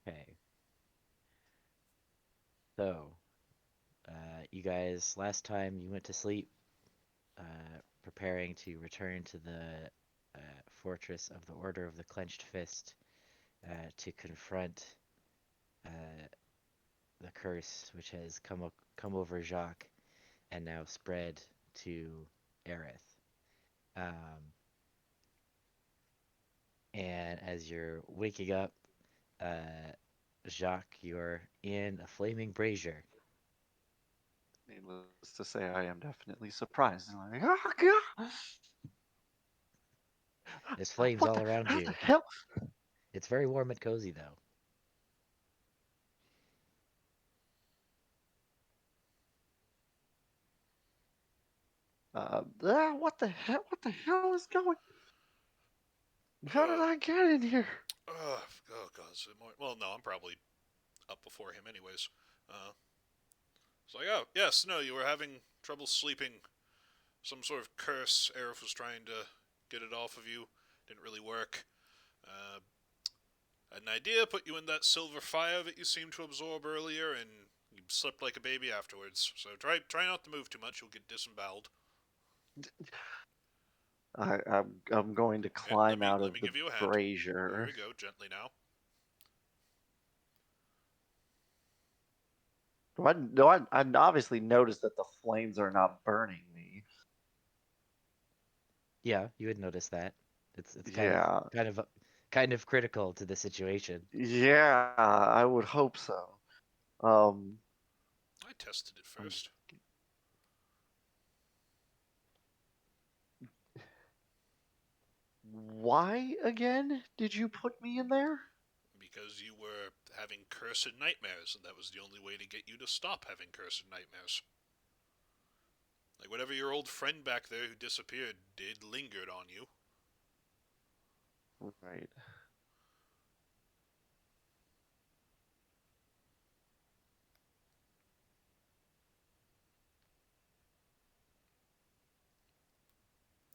Okay. So, you guys, last time you went to sleep, preparing to return to the fortress of the Order of the Clenched Fist to confront uh, the curse which has come over Jacques and now spread to Aerith. Um, and as you're waking up, uh, Jacques, you're in a flaming brazier. Needless to say, I am definitely surprised. And like, oh god, There's flames what the all around how the you. hell? It's very warm and cozy, though. What the hell? What the hell is going? How did Uh, I get in here? oh God, well, no, I'm probably up before him, anyways. Uh, it's like, oh yes, no, you were having trouble sleeping. Some sort of curse. Aerith was trying to get it off of you. Didn't really work. Uh, Had an idea, put you in that silver fire that you seemed to absorb earlier, and you slept like a baby afterwards. So try not to move too much. You'll get disemboweled. I'm going to Yeah, let climb me out let of me the give you a hand. Here brazier. we go, gently now. I obviously noticed that the flames are not burning me. Yeah, you would notice that. It's Yeah, kind of critical to the situation. yeah, I would hope so. Um, I tested it um, first why again did you put me in there? because you were having cursed nightmares, and that was the only way to get you to stop having cursed nightmares. Like whatever your old friend back there who disappeared did lingered on you. Right.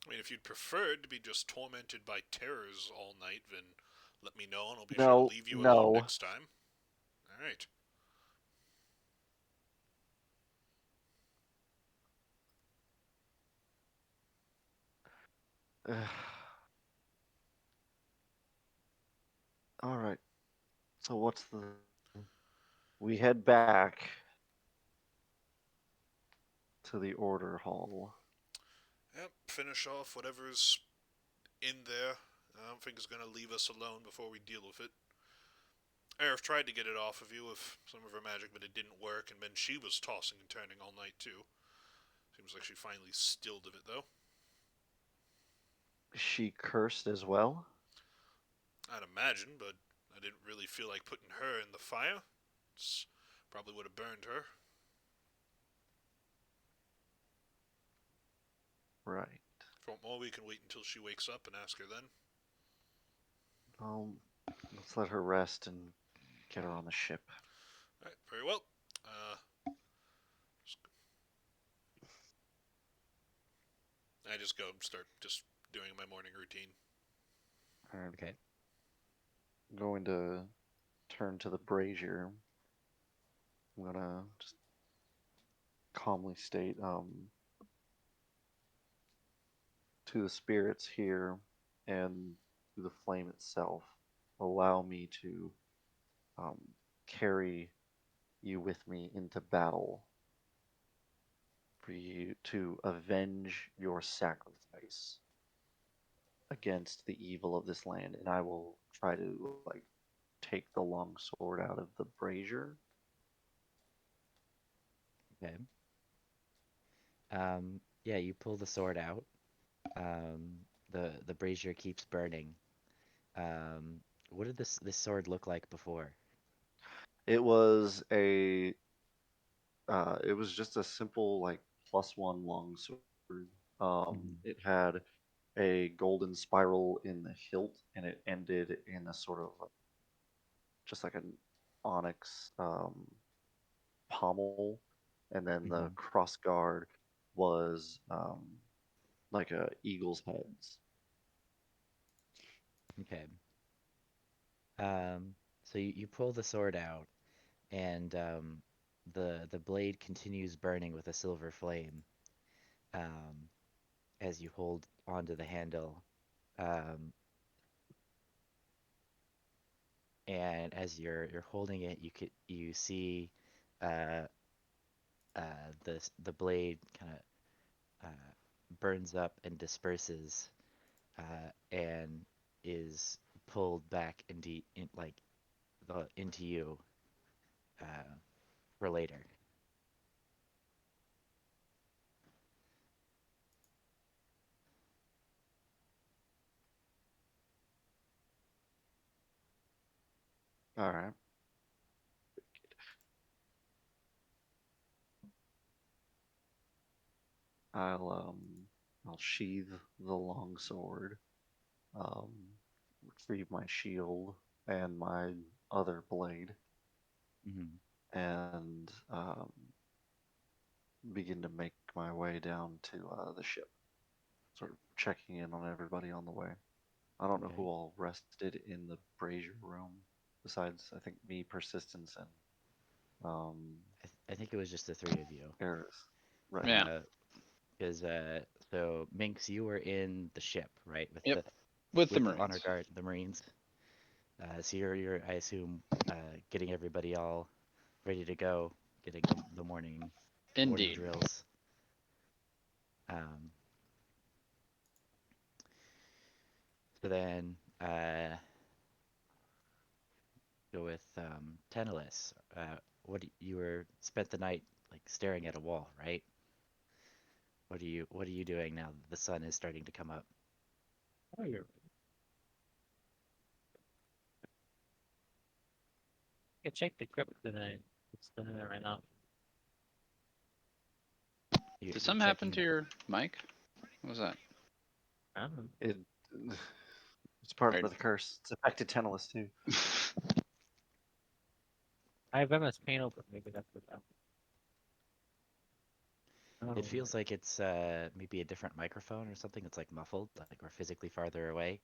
I mean, if you'd preferred to be just tormented by terrors all night, then let me know and I'll be sure to No, leave you alone no. next time. Alright. All right. So what's the? We head back to the order hall. Yep, finish off whatever's in there. I don't think it's going to leave us alone before we deal with it. Aerith tried to get it off of you with some of her magic, but it didn't work, and then she was tossing and turning all night, too. Seems like she finally stilled of it, though. She cursed as well. I'd imagine, but I didn't really feel like putting her in the fire. It's probably would have burned her. Right. If you want more, we can wait until she wakes up and ask her then. Um, let's let her rest and get her on the ship. Alright, very well. Uh, I just go and start just doing my morning routine. I'm Okay. going to turn to the brazier. I'm gonna just calmly state, to the spirits here and to the flame itself, allow me to um, carry you with me into battle for you to avenge your sacrifice against the evil of this land, and I will try to like take the long sword out of the brazier. Okay. Yeah, you pull the sword out. The brazier keeps burning. Um, what did this sword look like before? It was a it was just a simple like +1 long sword. Hmm. It had a golden spiral in the hilt, and it ended in a sort of just like an onyx pommel, and then the Hmm. cross guard was like a eagle's heads. Okay. Um, So you pull the sword out, and the blade continues burning with a silver flame um, as you hold onto the handle. Um, and as you're holding it, you see uh, the blade kind of burns up and disperses and is pulled back like into you uh, for later. All right. I'll I'll sheathe the long sword, um, retrieve my shield and my other blade, Hmm. and begin to make my way down to the ship, sort of checking in on everybody on the way. I don't know who Okay. all rested in the brazier room, besides I think me, Persistence, and I think it was just the three of you. Eris. Right. Yeah. Uh, because so Minx, you were in the ship, right? Yep. With the With the honor Marines. guard, the Marines. So you're I assume getting everybody all ready to go, getting the morning Indeed. drills. Um, so then go with Tenelis. You were spent the night like staring at a wall, right? What are you doing now that the sun is starting to come up? Oh, you're. I can check the crypt tonight. It's doing it right now. Did You're something happen to checking. your mic? What was that? I don't know. It it's part Right. of the curse. It's affected Teneless too. I have MS Paint open. Maybe that's what that. It Oh, feels like it's maybe a different microphone or something. It's like muffled, like we're physically farther away.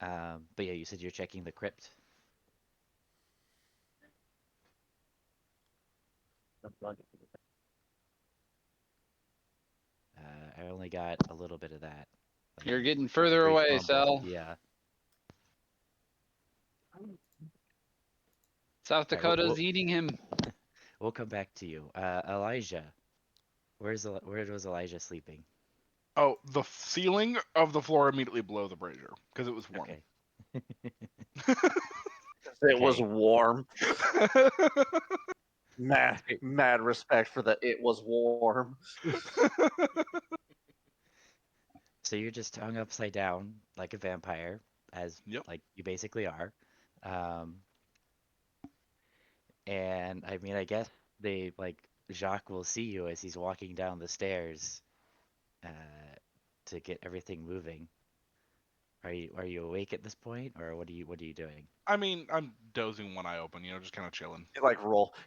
But yeah, you said you're checking the crypt. the blood. I only got a little bit of that, like You're getting a further brief away, mumble. Sal. Yeah. South All right. We'll, Dakota's we'll eating him. we'll come back to you. Elijah, where was Elijah sleeping? Oh, the ceiling of the floor immediately below the brazier because it was warm. Okay. It was Okay. warm. It's great. Mad respect for the it was warm. So you're just hung upside down like a vampire, as Yep. like you basically are. Um, and I mean, I guess they like Jacques will see you as he's walking down the stairs uh, to get everything moving. Are you awake at this point, or what are you doing? I mean, I'm dozing one eye open, just kind of chilling.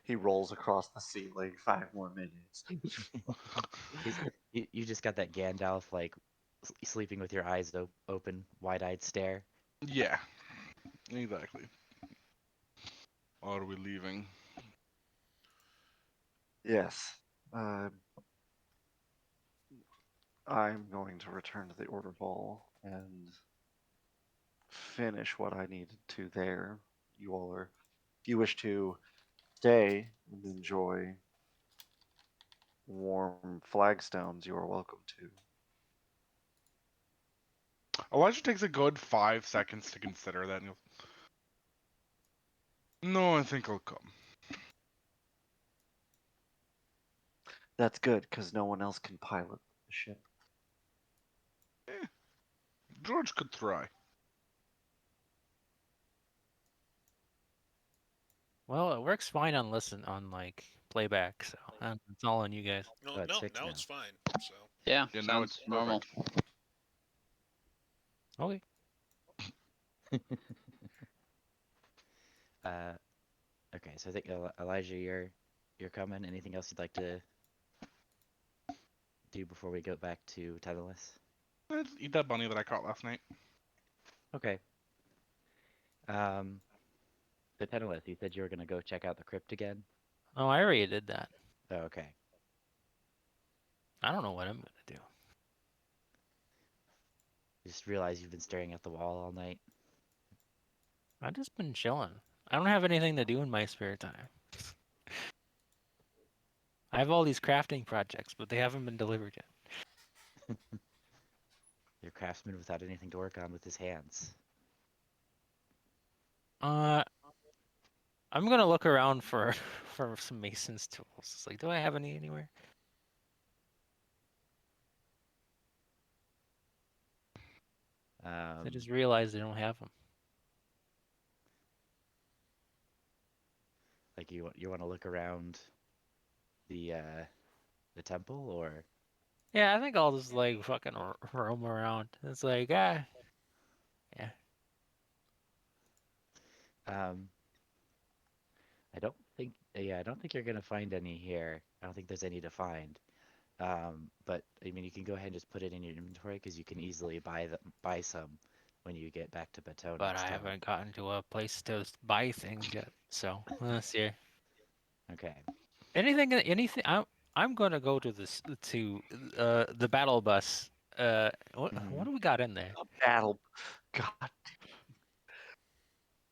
He rolls across the ceiling 5 more minutes. He's you just got that Gandalf like sleeping with your eyes open, wide-eyed stare. Yeah, exactly. Are we leaving? Yes. Uh, I'm going to return to the Order Hall and finish what I needed to there. You all are, if you wish to stay and enjoy warm flagstones, you are welcome to. Elijah takes a good 5 seconds to consider that. And goes, no, I think I'll come. That's good, because no one else can pilot the ship. Eh, George could try. Well, it works fine on like playback, so it's all on you guys. No, Oh, it's no, fixed now now. it's fine. So Yeah, Yeah, now sounds it's normal. perfect. Okay. Uh, okay, so I think Elijah, you're coming. Anything else you'd like to do before we go back to Tetherless? Let's eat that bunny that I caught last night. Okay. So Tetherless, you said you were gonna go check out the crypt again? Oh, I already did that. Oh, okay. I don't know what I'm gonna do. Just realize you've been staring at the wall all night. I've just been chilling. I don't have anything to do in my spare time. I have all these crafting projects, but they haven't been delivered yet. You're a craftsman without anything to work on with his hands. I'm gonna look around for for some mason's tools. It's like, do I have any anywhere? I just realized I don't have them. Like you want to look around the temple, or Yeah, I think I'll just like fucking roam around. It's like, yeah. um I don't think you're gonna find any here. I don't think there's any to find. But I mean, you can go ahead and just put it in your inventory because you can easily buy some when you get back to Bateau But I next time. haven't gotten to a place to buy things yet. So let's see. Okay. Anything. I'm gonna go to the battle bus. What Hmm. do we got in there? A battle. God.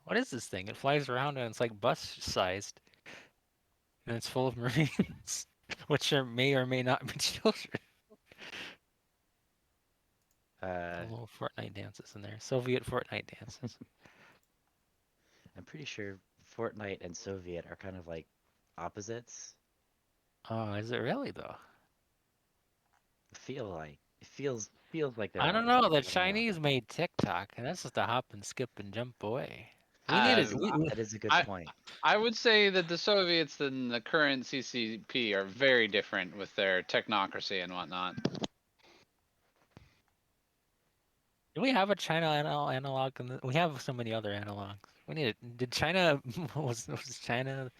What is this thing? It flies around and it's like bus sized, and it's full of Marines, which may or may not be children. A Uh, little Fortnite dances in there. Soviet Fortnite dances. I'm pretty sure Fortnite and Soviet are kind of like opposites. Oh, is it really though? It feels like they're I don't know. opposites. The I don't know. Chinese made TikTok, and that's just a hop and skip and jump away. We Uh, needed. We, That is a good I point. I would say that the Soviets and the current CCP are very different with their technocracy and whatnot. do we have a China analog? We have so many other analogs. We need it. Did China was China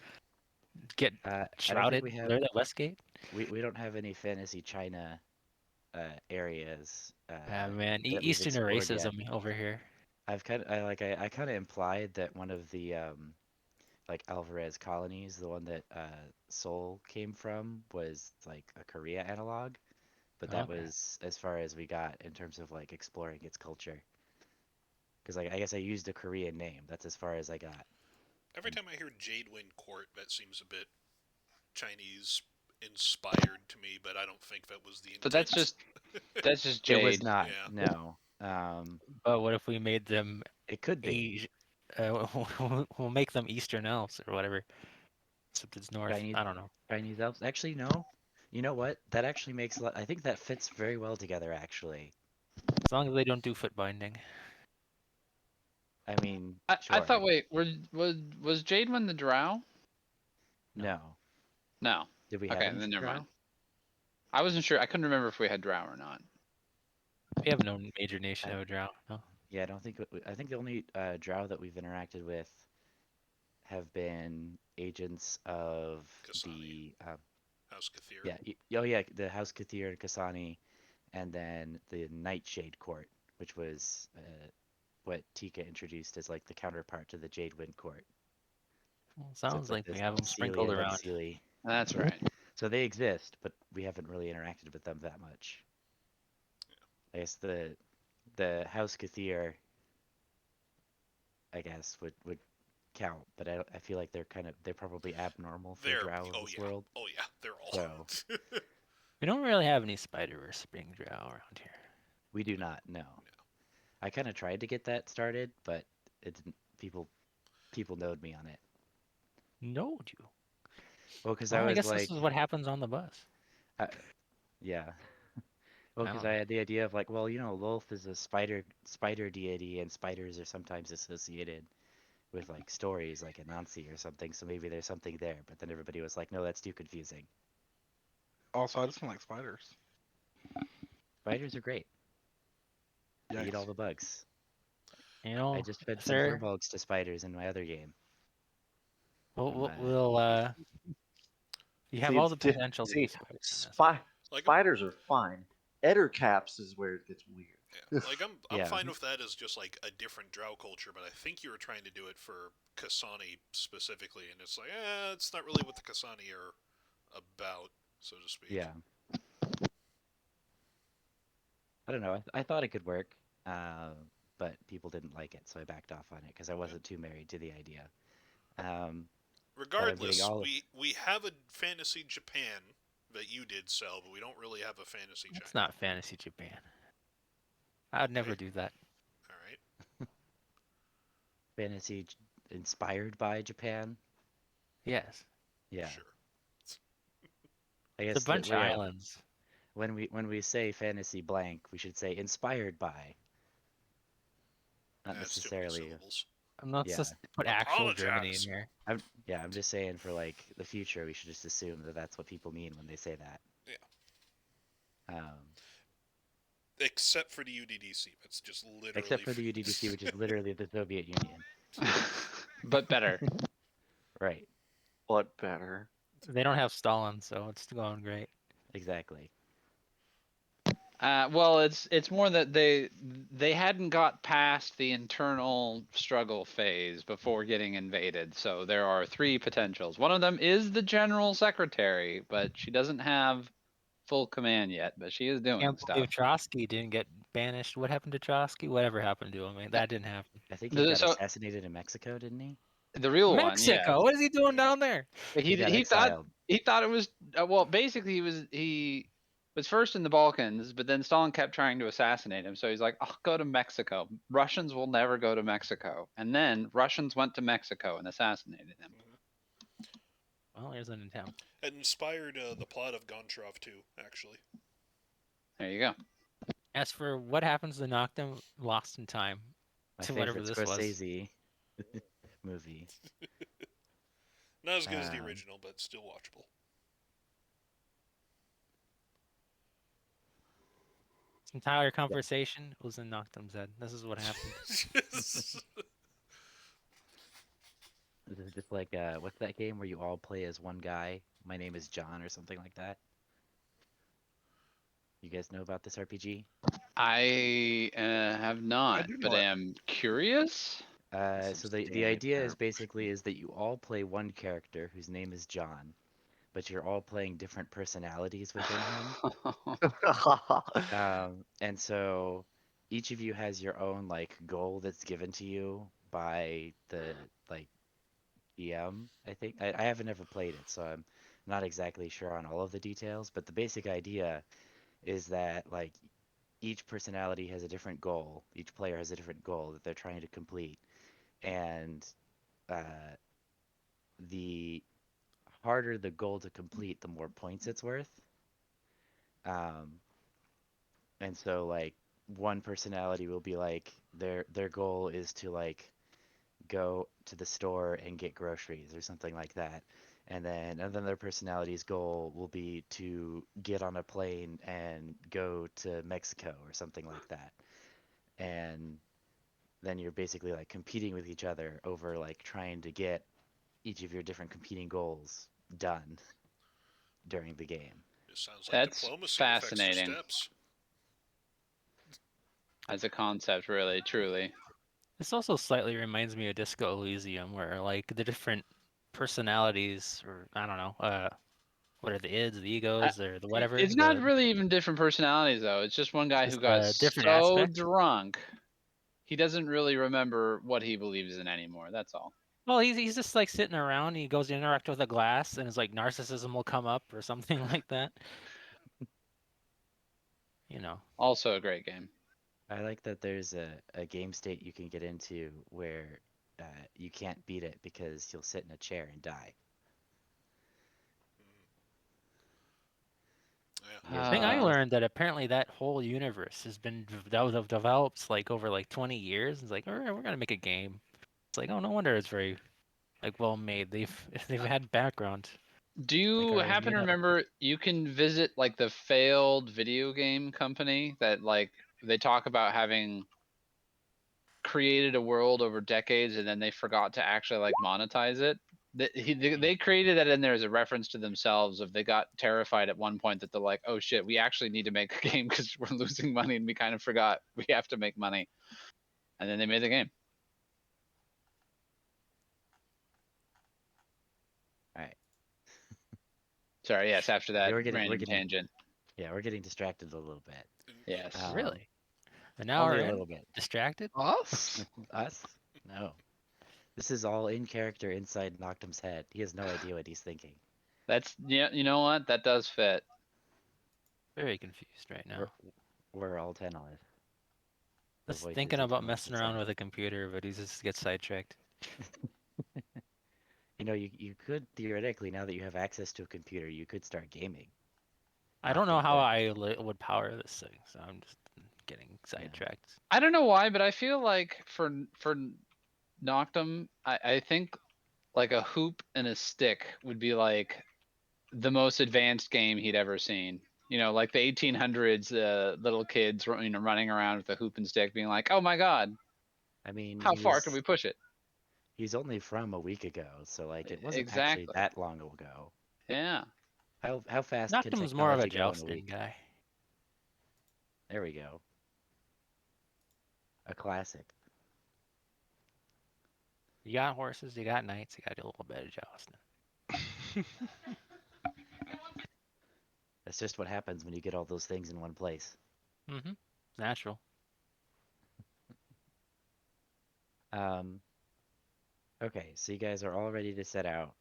get I don't think shrouded? we have Clear that Westgate? we don't have any fantasy China areas Man, that we've Eastern explored yet. racism over here. I kind of implied that one of the like Alvarez colonies, the one that Seoul came from, was like a Korea analog, but that Okay. was as far as we got in terms of like exploring its culture. Because like I guess I used a Korean name. That's as far as I got. Every time I hear Jadewind Court, that seems a bit Chinese inspired to me, but I don't think that was the But intent. that's just It was Jade. not. Yeah. No. But what if we made them It could be Asian? We'll make them Eastern elves or whatever. Except it's north. Chinese I don't know. Chinese elves. Actually, no. You know what? That actually makes a lot. I think that fits very well together. Actually, As long as they don't do foot binding. I mean, I sure. thought, wait, was Jadewind the Drow? No. No. No. Did we have Okay, any then never mind. drow? I wasn't sure. I couldn't remember if we had Drow or not. We have no major nation I, of a drow. No. yeah, I don't think. I think the only drow that we've interacted with have been agents of Kasani. the House Kathir. yeah oh yeah the House Kathir and Kasani, and then the Nightshade Court, which was what Tika introduced as like the counterpart to the Jadewind Court. Well, So it's sounds like like we this have them sprinkled Celia around. Legsealy. That's right. So they exist, but we haven't really interacted with them that much. I guess the House Kathir, I guess, would count, but I feel like they're probably abnormal for They're drow of oh this yeah, world. oh yeah, they're all. So We don't really have any Spider-Verse spring drow around here. we do not know. I kind of tried to get that started, but it didn't. People knowed me on it. No, you. Well, because I Well, I was guess this like, is what happens on the bus. uh, yeah. Well, I because don't I know. had the idea of like, well, Lolth is a spider deity, and spiders are sometimes associated with like stories like Anansi or something, so maybe there's something there. But then everybody was like, no, that's too confusing. Also, I just don't like spiders. Spiders are great. They eat all Yikes. the bugs. You I know, just fed some sir. furbolgs to spiders in my other game. We'll, On we'll, my we'll you have See, all it's the potential to be see, spiders in this. spy Like Spiders are fine. Ettercaps is where it gets weird. I'm Yeah. fine with that as just like a different drow culture, but I think you were trying to do it for Kasani specifically, and it's like, it's not really what the Kasani are about, so to speak. Yeah. I don't know. I thought it could work, but people didn't like it, so I backed off on it because I Yeah. wasn't too married to the idea. Um, but I'm getting Regardless, all of. we have a fantasy Japan that you did sell, but we don't really have a fantasy That's China. not fantasy Japan. I would never Okay. do that. All right. Fantasy inspired by Japan. Yes. Yeah, Sure. I It's a guess that bunch of yeah. islands. When we say fantasy blank, we should say inspired by, not That's too many necessarily. syllables. Let's Yeah, just put actual Germany in Apologize. here. I'm just saying for like the future, we should just assume that that's what people mean when they say that. Yeah. Um, Except for the UDDC, that's just literally. except for the UDDC, which is literally the Soviet Union. But better. Right. But better. They don't have Stalin, so it's going great. Exactly. Well, it's more that they hadn't got past the internal struggle phase before getting invaded. So there are three potentials. One of them is the general secretary, but she doesn't have full command yet. But she is doing Can't stuff. believe Trotsky didn't get banished. What happened to Trotsky? Whatever happened to him? That didn't happen. I think he got So assassinated in Mexico, didn't he? the real one, yeah. Mexico. What is he doing down there? He got He thought exiled. it was well, basically he was first in the Balkans, but then Stalin kept trying to assassinate him. So he's like, "I'll go to Mexico. Russians will never go to Mexico." And then Russians went to Mexico and assassinated him. Well, here's one in town. It inspired the plot of Goncharov too, actually. There you go. As for what happens to Noctem, Lost in Time, My to whatever favorite this was. Scorsese movie. Not as good as the Um, original, but still watchable. This entire conversation was in Noctem's head. This is what happened. This is just like what's that game where you all play as one guy? My name is John or something like that. You guys know about this RPG? I have not, do but not. am curious. So the idea is basically is that you all play one character whose name is John, but you're all playing different personalities within him. And so each of you has your own like goal that's given to you by the like GM, I think. I haven't ever played it, so I'm not exactly sure on all of the details, but the basic idea is that like each personality has a different goal. Each player has a different goal that they're trying to complete. And uh, the harder the goal to complete, the more points it's worth. Um, and so like one personality will be like their goal is to like go to the store and get groceries or something like that. And then another personality's goal will be to get on a plane and go to Mexico or something like that. And then you're basically like competing with each other over like trying to get each of your different competing goals done during the game. It sounds like That's diplomacy with extra fascinating steps. as a concept, really, truly. This also slightly reminds me of Disco Elysium, where like the different personalities, or I don't know, what are the ids, the egos, or the whatever, It's not really even different personalities, though. It's just one guy who just got different so aspects. drunk he doesn't really remember what he believes in anymore. That's all. Well, he's just like sitting around. And he goes to interact with a glass, and his like narcissism will come up or something like that. You know. Also a great game. I like that there's a game state you can get into where you can't beat it because you'll sit in a chair and die. Yeah. I think I learned that apparently that whole universe has been developed like over like 20 years. It's like, all right, we're gonna make a game. It's like, oh, no wonder it's very like well made. They've had background. Do Like, you already happen made to up. remember you can visit like the failed video game company that like they talk about having created a world over decades and then they forgot to actually like monetize it? They created that in there as a reference to themselves. If they got terrified at one point that they're like, oh shit, we actually need to make a game because we're losing money and we kind of forgot we have to make money, and then they made the game. All right. Sorry, yes. After that We're random getting tangent, yeah, we're getting distracted a little bit. yes. Really? An hour Only a in? little bit. Distracted? Us? Us? No. This is all in character inside Noctum's head. He has no idea what he's thinking. That's yeah. You know what? That does fit. Very confused right We're now. we're all 10 on it. The Just voices thinking of the about monks messing around inside. with a computer, but he just gets sidetracked. You know, you could theoretically, now that you have access to a computer, you could start gaming. I don't know Noctum how could. I would power this thing, so I'm just getting Yeah. sidetracked. I don't know why, but I feel like for Noctum, I think like a hoop and a stick would be like the most advanced game he'd ever seen. You know, like the 1800s, little kids, running around with a hoop and stick, being like, "Oh my god, I mean, how far can we push it?" he's only from a week ago, so like it wasn't actually Exactly. that long ago. Yeah. How fast can Noctum's more of a technology go in a jousting week? guy. There we go. A classic. You got horses, you got knights, you got a little bit of jousting. That's just what happens when you get all those things in one place. Mm-hmm. Natural. Um, okay, so you guys are all ready to set out.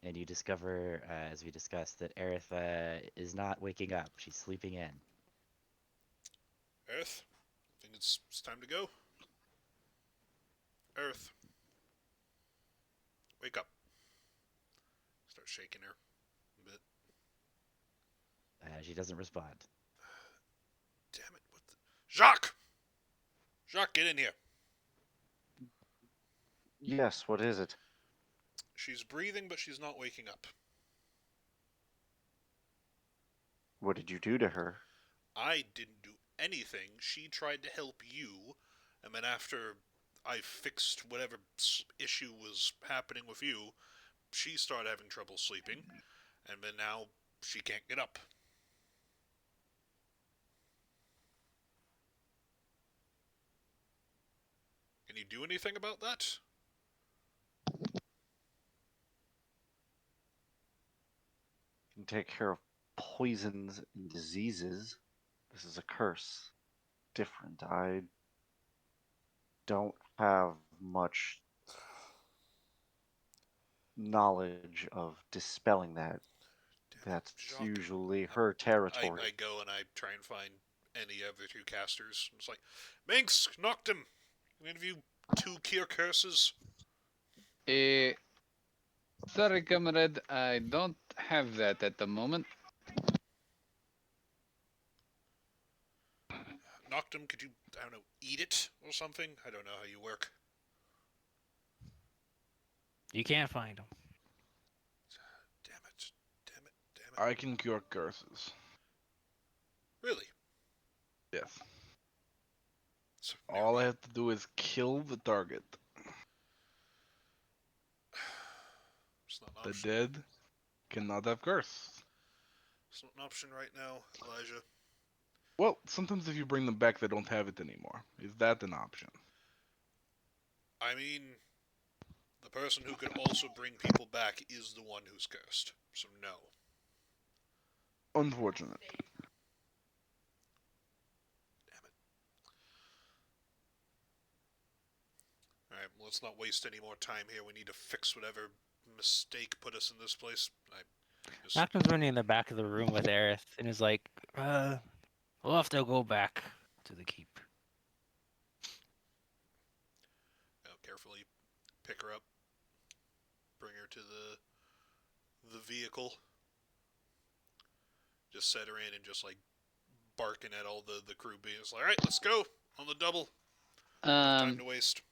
And you discover, as we discussed, that Aerith is not waking up. She's sleeping in. Earth, I think it's time to go. Earth, wake up. Start shaking her a bit. She doesn't respond. Damn it! What the... Jacque! Jacque, get in here. Yes, what is it? She's breathing, but she's not waking up. What did you do to her? I didn't do anything. She tried to help you, and then after I fixed whatever issue was happening with you, she started having trouble sleeping, and then now she can't get up. Can you do anything about that? Can take care of poisons and diseases. This is a curse. Different. I don't have much knowledge of dispelling that. Damn it, That's Jacques. usually her territory. I go and I try and find any of the two casters. It's like, Minx, knocked him. Can any of you two cure curses? Eh, sorry, comrade, I don't have that at the moment. Knocked him, could you, I don't know, eat it or something? I don't know how you work. You can't find him. Damn it. Damn it. Damn it. I can cure curses. Really? Yes. So, All I have to do is kill the target. It's not an The option. dead cannot have curse. It's not an option right now, Elijah. Well, sometimes if you bring them back, they don't have it anymore. Is that an option? I mean, the person who could also bring people back is the one who's cursed. So no. Unfortunate. Damn it. Alright, let's not waste any more time here. We need to fix whatever mistake put us in this place. Noctum's running in the back of the room with Aerith and is like, we'll have to go back to the keep. Carefully pick her up, bring her to the vehicle, just set her in and just like barking at all the crew beings like, alright, let's go on the double. No time to waste.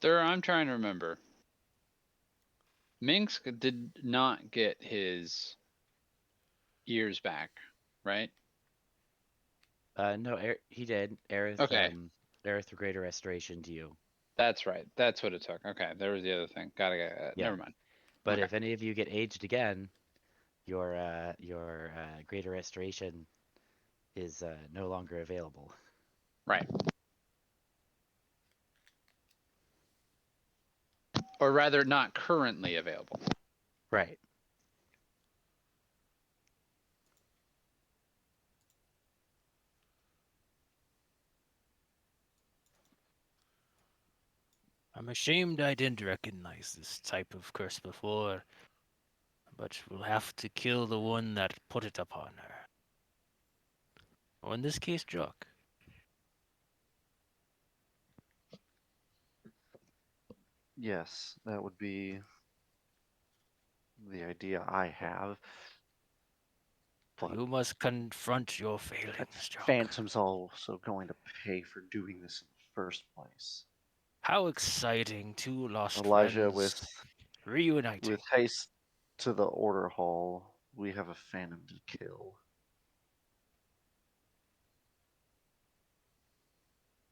Sir, I'm trying to remember. Minsk did not get his ears back, right? No, he did. Aerith, Okay. Aerith, greater restoration to you. That's right. That's what it took. Okay, there was the other thing. Gotta get. Yeah. Never mind. But Okay. if any of you get aged again, your greater restoration is no longer available. Right. Or rather, not currently available. Right. I'm ashamed I didn't recognize this type of curse before, but we'll have to kill the one that put it upon her. Or in this case, Jacque. Yes, that would be the idea I have. But You must confront your that failings, Jacque. phantom's also going to pay for doing this in the first place. How exciting, two lost Elijah, friends reuniting. with haste to the order hall, we have a phantom to kill.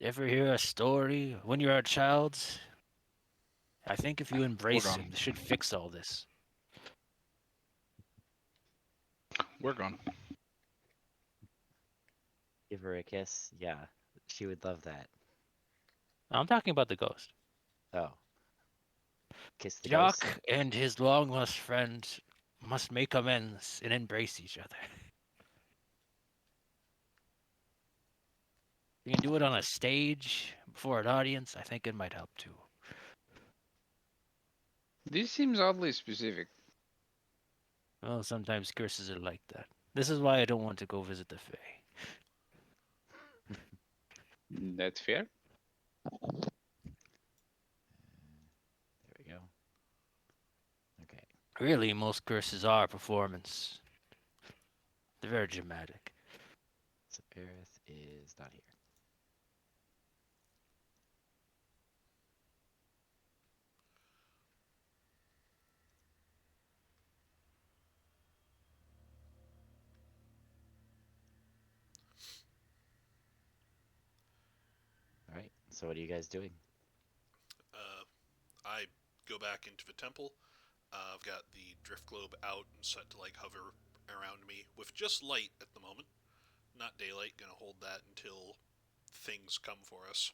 Ever hear a story when you're a child? I think if you We're embrace gone. him, this should fix all this. We're gone. Give her a kiss. Yeah, she would love that. I'm talking about the ghost. Oh, kiss the ghost? Jacque and his long lost friend must make amends and embrace each other. You can do it on a stage before an audience. I think it might help too. These seems oddly specific. Well, sometimes curses are like that. This is why I don't want to go visit the Fae. That's fair. There we go. Okay. Really, most curses are performance. They're very dramatic. So Aerith is not here. All right. So what are you guys doing? I go back into the temple. I've got the drift globe out and set to like hover around me with just light at the moment, not daylight. Gonna hold that until things come for us.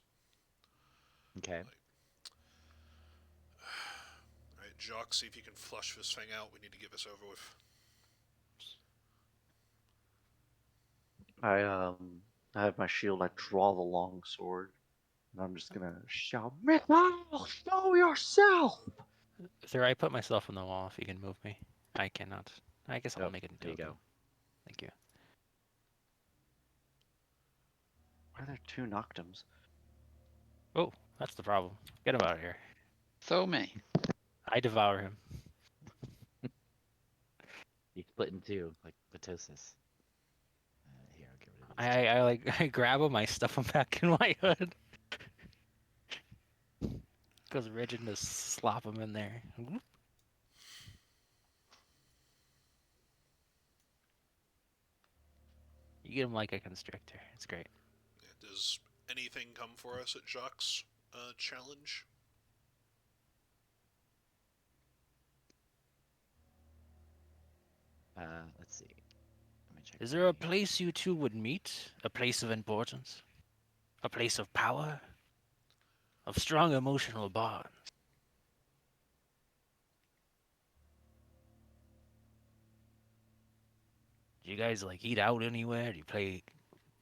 Okay. All right, Jacque, see if you can flush this thing out. We need to get this over with. I have my shield. I draw the long sword, and I'm just gonna shout, "Mikhail, show yourself!" Sir, I put myself on the wall if you can move me. I cannot. I guess I'll Oh, make it there into you a go. boom. Thank you. Why are there two Noctums? Oh, that's the problem. Get him out of here. So many. I devour him. You split in two, like mitosis. Here, I'll get rid of these two. I like I grab him, I stuff him back in my hood. Goes rigid and just slop him in there. You get him like a constrictor. It's great. Does anything come for us at Jacques' challenge? Let's see. Let me check. Is there a place you two would meet? A place of importance? A place of power? Of strong emotional bond? Do you guys like eat out anywhere? Do you play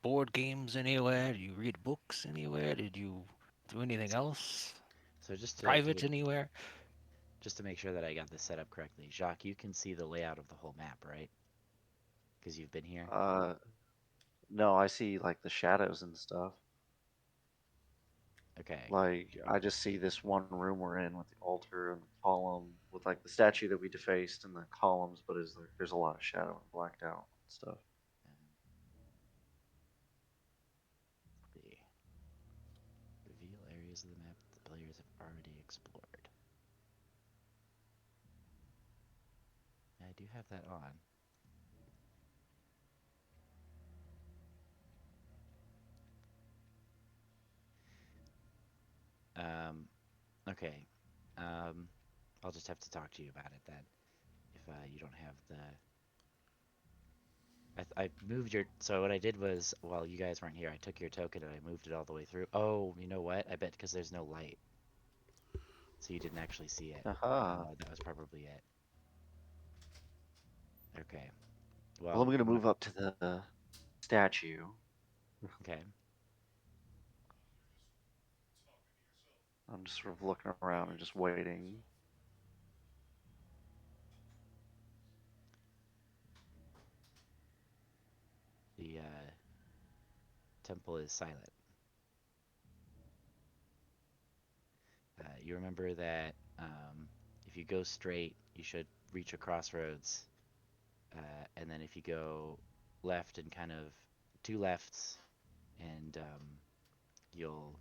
board games anywhere? Do you read books anywhere? Did you do anything else? So Private anywhere? just to make sure that I got this set up correctly, Jacques, you can see the layout of the whole map, right? Because you've been here. Uh, no, I see like the shadows and stuff. Okay. Like I just see this one room we're in with the altar and the column with like the statue that we defaced and the columns, but is there's a lot of shadow and blacked out stuff. The reveal areas of the map that the players have already explored. I do have that on. Okay. Um, I'll just have to talk to you about it then. If you don't have the, I moved your. So what I did was, while you guys weren't here, I took your token and I moved it all the way through. Oh, you know what? I bet because there's no light, so you didn't actually see it. Aha. That was probably it. Okay. Well, I'm Well, gonna move up to the statue. okay. I'm just sort of looking around and just waiting. The temple is silent. You remember that if you go straight, you should reach a crossroads, and then if you go left and kind of two lefts, and you'll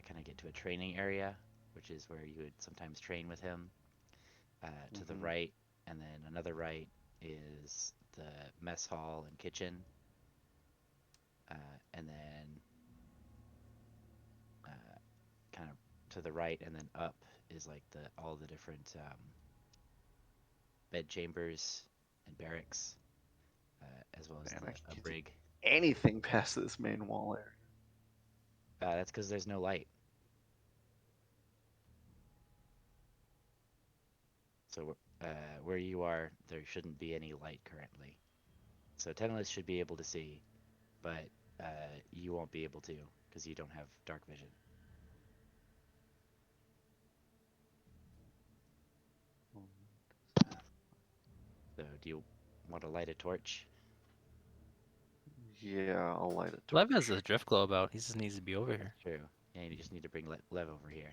kind of get to a training area, which is where you would sometimes train with him. To the Mm-hmm. right, and then another right is the mess hall and kitchen, and then uh, kind of to the right, and then up is like the all the different bed chambers and barracks, as well as Man, the I a can't see brig. anything past this main wall area. That's because there's no light. So where you are, there shouldn't be any light currently. So Tennis should be able to see, but you won't be able to because you don't have dark vision. So do you want to light a torch? Yeah, I'll light a Lev has torch. a drift globe out. He just needs to be over here. True. Yeah, you just need to bring Lev over here.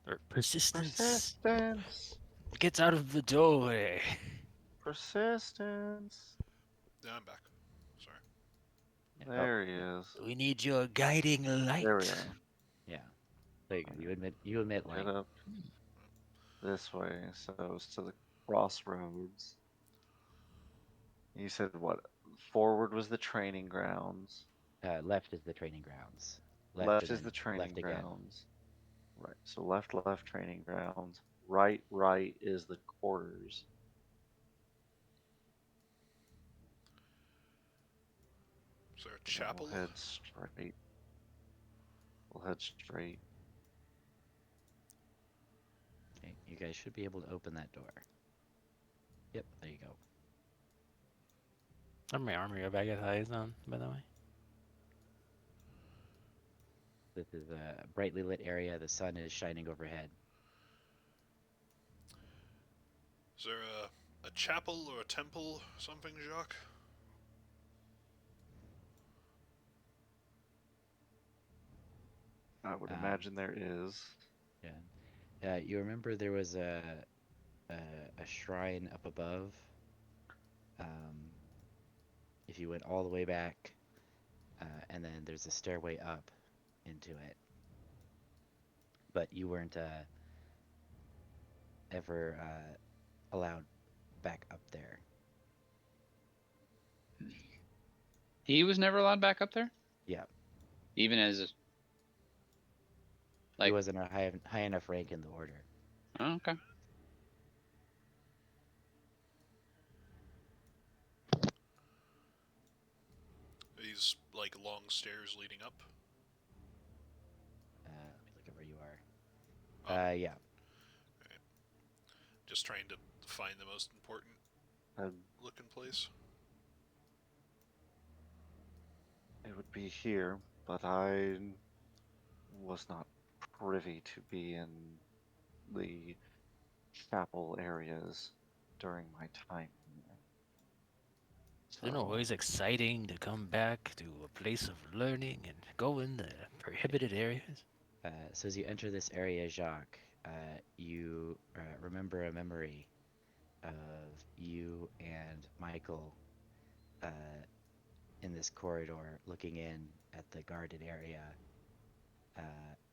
Or persistence Persistence. gets out of the doorway. Persistence. Yeah, I'm back. Sorry. Yeah. Oh, There he yeah. is. We need your guiding There we light. are. Yeah. There you go. Alright, You emit head light. up this way. So it's to the crossroads. You said what? Forward was the training grounds. Left is the training grounds. Left Left and is the then training left again. grounds. Right. So left, left training grounds. Right, right is the quarters. Is there a And then we'll chapel? head straight. We'll head straight. Okay, you guys should be able to open that door. Yep, there you go. Are my armor bag of eyes on, by the way? This is a brightly lit area. The sun is shining overhead. Is there a chapel or a temple, something, Jacques? I would Um, imagine there is. yeah. You remember there was a, a shrine up above. Um, if you went all the way back, and then there's a stairway up into it. But you weren't ever allowed back up there. He was never allowed back up there, Yeah, even as he like. wasn't a high enough rank in the order. Oh, okay. These, like, long stairs leading up? Let me look at where you are. Oh, Yeah. okay. Just trying to find the most important And looking place. it would be here, but I was not privy to be in the chapel areas during my time here. You know, So always exciting to come back to a place of learning and go in the prohibited areas. So as you enter this area, Jacques, you remember a memory of you and Michael uh, in this corridor looking in at the guarded area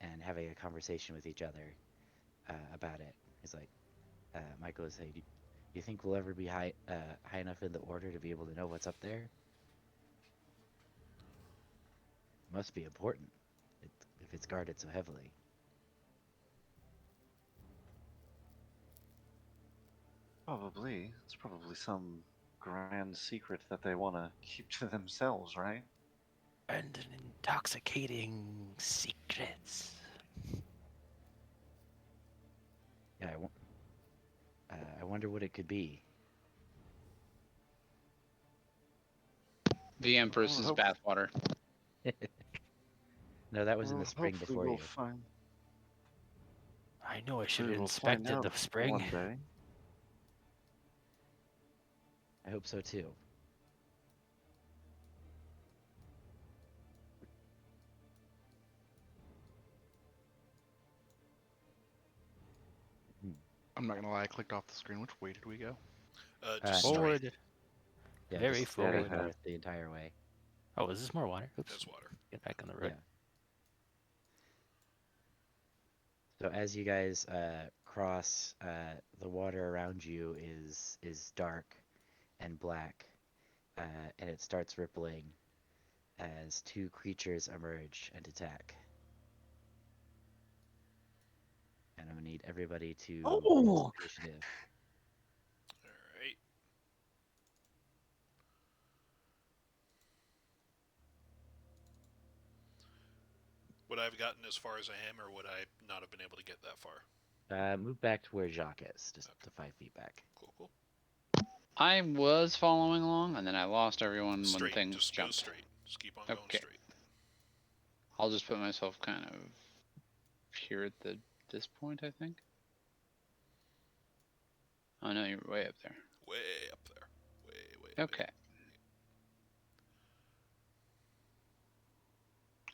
and having a conversation with each other about it. He's like, Michael is saying, "Do you think we'll ever be high enough in the order to be able to know what's up there? Must be important. It, if if it's guarded so heavily. Probably. It's probably some grand secret that they want to keep to themselves, right? And an intoxicating secrets. Yeah, I wonder what it could be. The Empress's hope- bathwater. No, that was in Well, the spring hopefully before we'll you. find. I know I should Hopefully have we'll find inspected out the spring. one day. I hope so too. Hmm. I'm not gonna lie, I clicked off the screen. Which way did we go? Just North. straight. Forward. Yeah, Very just straight forward. north the entire way. Oh, is this more water? Oops. That's water. Get back on the Yeah. road. So as you guys cross, the water around you is dark and black, and it starts rippling as two creatures emerge and attack. And I'm gonna need everybody to roll some initiative. All right. Would I have gotten as far as I am, or would I not have been able to get that far? Move back to where Jacques is, just to 5 feet back. Cool, cool. I was following along, and then I lost everyone when Straight. things Just jumped. go straight. Just keep on going Okay. straight. I'll just put myself kind of here at this point, I think. Oh no, you're way up there. Way up there. Way. Okay.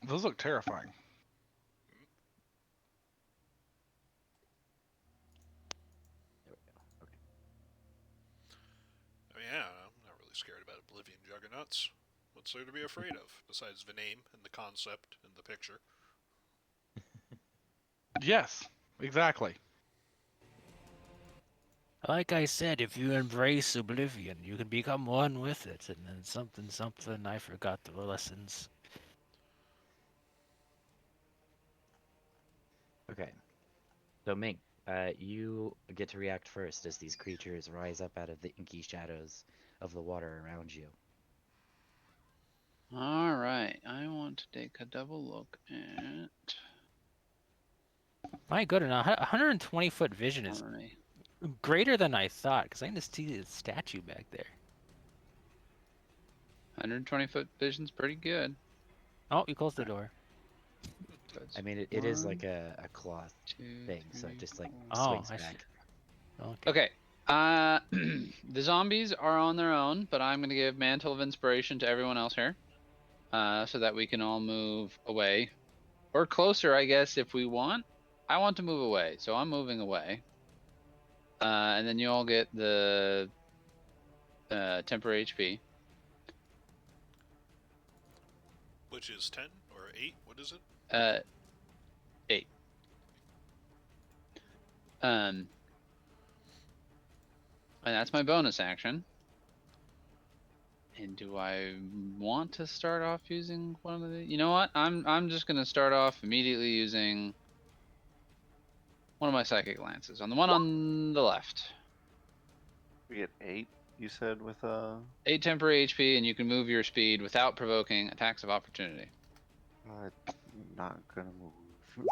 Those look terrifying. There we go. Okay. I mean, yeah, I'm not really scared about Oblivion Juggernauts. What's there to be afraid of, besides the name and the concept and the picture? Yes, exactly. Like I said, if you embrace oblivion, you can become one with it. And then something, I forgot the lessons. Okay. So Mink, you get to react first as these creatures rise up out of the inky shadows of the water around you. All right. I want to take a double look at My goodness, 120-foot vision is harmony. greater than I thought, because I can just see the statue back there. 120-foot vision's pretty good. Oh, you closed the door. So it's I mean, it is one, like a cloth two, thing, so it three, just like four. Oh, swings I see. back. Okay. Okay. The zombies are on their own, but I'm going to give Mantle of Inspiration to everyone else here, so that we can all move away, or closer, I guess, if we want. I want to move away, so I'm moving away. And then you all get the temporary HP. Which is 10 or 8? What is it? 8. And that's my bonus action. And do I want to start off using one of the? You know what? I'm just gonna start off immediately using one of my psychic lances on the one on the left. We get 8, you said, with 8 temporary HP, and you can move your speed without provoking attacks of opportunity. I'm not gonna move.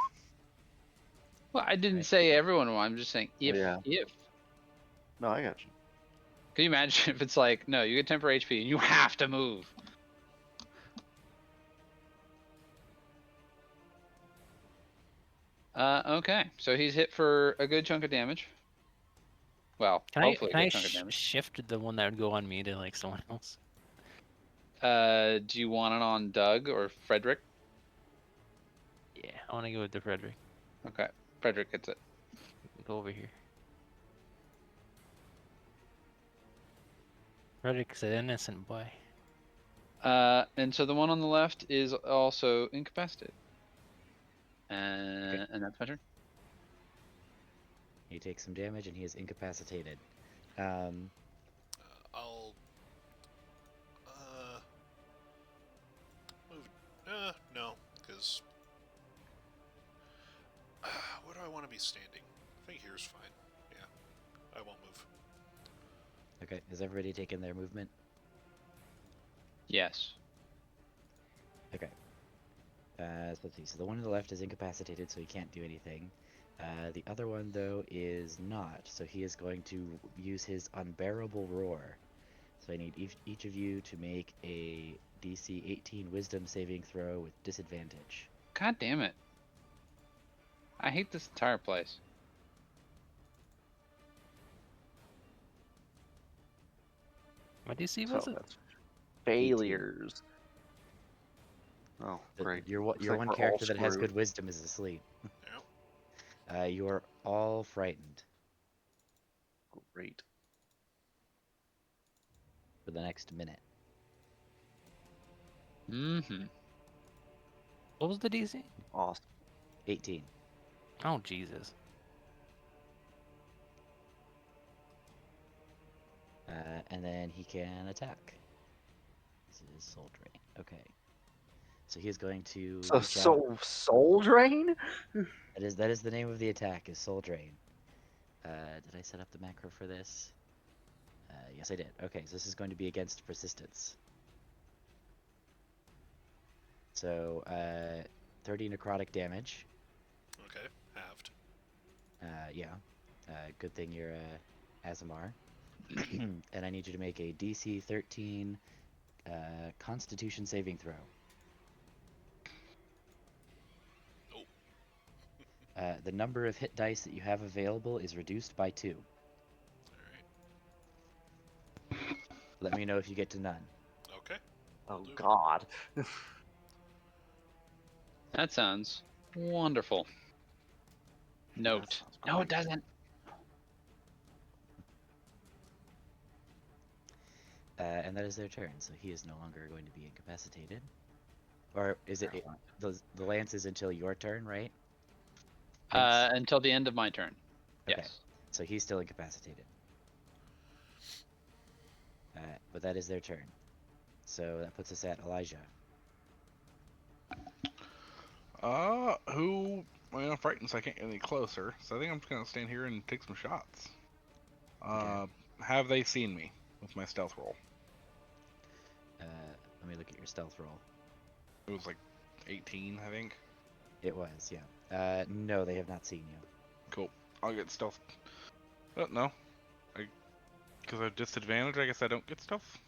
Well, I didn't Right. say everyone. I'm just saying if. Yeah. If. No, I got you. Can you imagine if it's like, no, you get temporary HP and you have to move? Okay, so he's hit for a good chunk of damage. Well, Can hopefully I a good chunk of damage. shift the one that would go on me to like someone else? Do you want it on Doug or Frederick? Yeah, I want to go with the Frederick. Okay, Frederick gets it. Go over here. Frederick's an innocent boy. And so the one on the left is also incapacitated. And that's my turn. He takes some damage and he is incapacitated. I'll move. No, because me standing. I think here's fine. Yeah, I won't move. Okay, has everybody taken their movement? Yes. Okay. So let's see. So the one on the left is incapacitated, so he can't do anything. The other one, though, is not. So he is going to use his unbearable roar. So I need each of you to make a DC 18 Wisdom saving throw with disadvantage. God damn it. I hate this entire place. What DC So was it? that's 18. failures. Oh, great. Your Looks your like one we're all character that has screwed. good wisdom is asleep. Yeah. You are all frightened Great. for the next minute. Mm-hmm. What was the DC? Awesome. 18. Oh Jesus. And then he can attack. This is Soul Drain. Okay. So he is going to So reach out. soul drain? That is the name of the attack, is Soul Drain. Did I set up the macro for this? Yes, I did. Okay, so this is going to be against persistence. So 30 necrotic damage. Okay, halved. Yeah. Good thing you're Azamar. And I need you to make a DC 13 Constitution saving throw. Nope. The number of hit dice that you have available is reduced by 2. All right. Let me know if you get to none. Okay. Oh do. God. That sounds wonderful. Note. sounds No, it great. doesn't. And that is their turn, so he is no longer going to be incapacitated. Or is it the lance is until your turn, right? Vince? Until the end of my turn. Okay. Yes. So he's still incapacitated. But that is their turn. So that puts us at Elijah. Who? Well, I'm frightened, so I can't get any closer. So I think I'm just gonna stand here and take some shots. Okay. Have they seen me with my stealth roll? Let me look at your stealth roll. It was like 18, I think. It was, yeah. No, they have not seen you. Cool. I'll get stealth. No. Because of disadvantage, I guess I don't get stealth.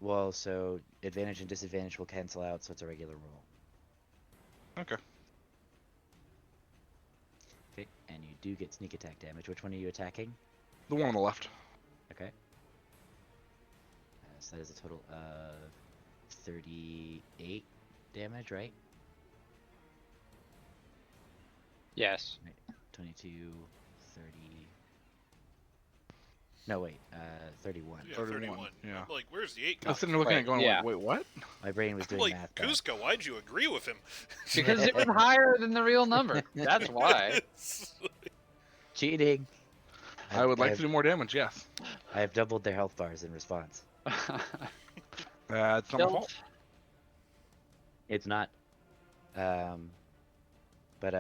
Well, so advantage and disadvantage will cancel out, so it's a regular roll. Okay. Okay, and you do get sneak attack damage. Which one are you attacking? The one on the left. Okay. So that is a total of 38 damage, right? Yes. Right. 22, 30. No, wait. 31. Yeah, 31, 31. yeah. I'm like, where's the 8 I was coming sitting there looking at it Right, going yeah. like, wait, what? My brain was I'm doing like, math. back. Kuzka, why'd you agree with him? Because it was higher than the real number. That's why. Cheating. I would like I've, to do more damage, yes. I have doubled their health bars in response. That's not my fault. It's not. But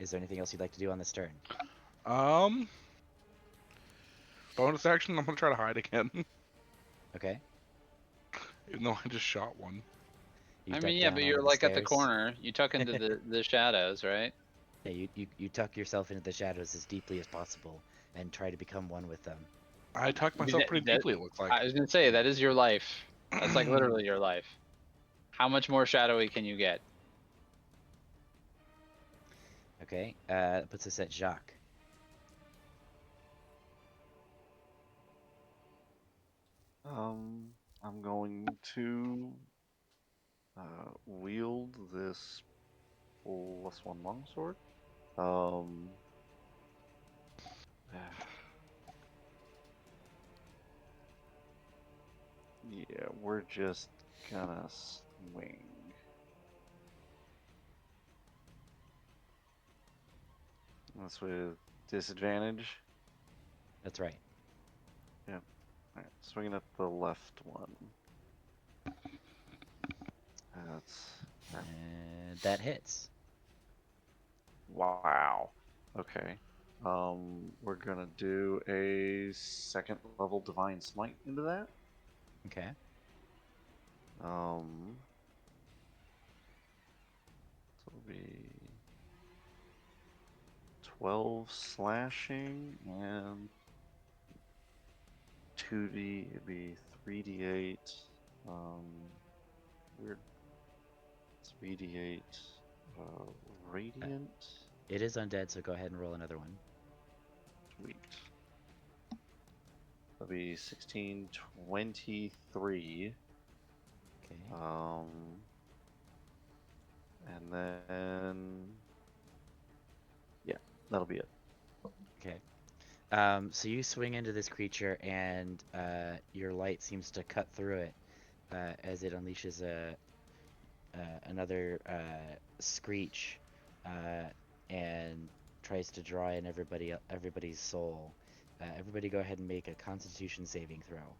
is there anything else you'd like to do on this turn? Bonus action, I'm gonna try to hide again. Okay. Even though I just shot one. You I duck mean, yeah, down but onto you're the like at the stairs. corner. You tuck into the shadows, right? Yeah, you tuck yourself into the shadows as deeply as possible and try to become one with them. I tucked I mean, myself pretty deeply, it looks like. I was gonna say that is your life. That's like literally your life. How much more shadowy can you get? Okay. That puts us at Jacques. I'm going to wield this +1 longsword. Yeah, we're just gonna swing. That's with disadvantage. That's right. Yeah. Alright, swinging at the left one. That's And that hits. Wow. Okay. We're gonna do a second level divine smite into that. Okay. So it'll be 12 slashing and 2d. It'd be 3d8. Weird. 3d8. Radiant. It is undead, so go ahead and roll another one. Sweet. That'll be 16, 23. Okay. And then yeah, that'll be it. Okay. So you swing into this creature, and your light seems to cut through it as it unleashes another screech and tries to draw in everybody's soul. Everybody, go ahead and make a Constitution saving throw.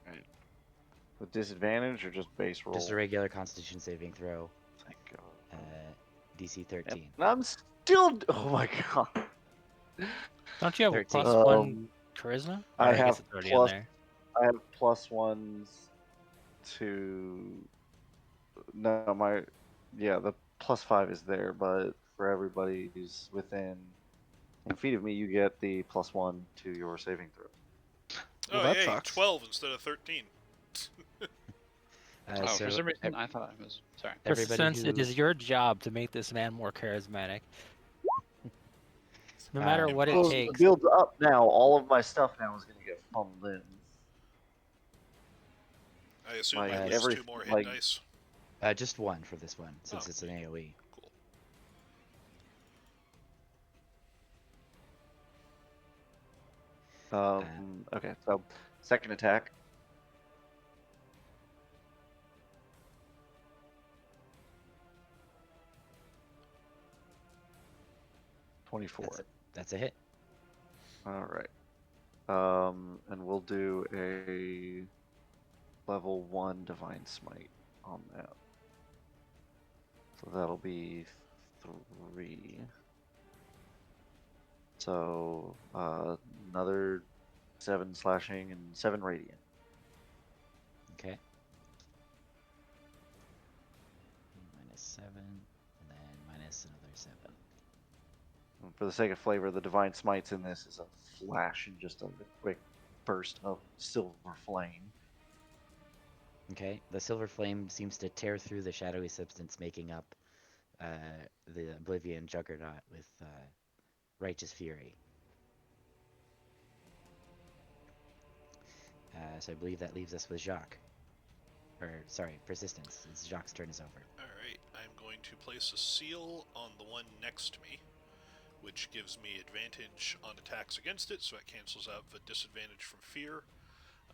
Right. With disadvantage or just base roll? Just a regular Constitution saving throw. Thank God. DC 13. And I'm still. Oh my God. Don't you have a 13. +1 charisma? Or I I guess have it's already plus. in there. I have +1s to. No, my. Yeah, the +5 is there, but for everybody who's within 10 feet of me, you get the +1 to your saving throw. Oh, that yay, sucks. 12 instead of 13. Oh, So for some reason I thought it was. Sorry. everybody Since it who is your job to make this man more charismatic, no Um, matter what it Well, Impossible. it takes. builds up now. All of my stuff now is going to get funneled in. I assume Like I lose every 2 more hit like dice. just one for this one, since Oh, it's an AOE. cool. Okay, so second attack. That's 24. that's a hit. All right. And we'll do a level 1 divine smite on that. So that'll be 3. So another 7 slashing and 7 radiant. Okay. -7, and then minus another 7. And for the sake of flavor, the divine smites in this is a flash and just a quick burst of silver flame. Okay. The silver flame seems to tear through the shadowy substance making up the Oblivion Juggernaut with righteous fury. So I believe that leaves us with Jacque. Or, sorry, persistence. It's Jacque's turn is over. Alright, I'm going to place a seal on the one next to me, which gives me advantage on attacks against it, so it cancels out the disadvantage from fear.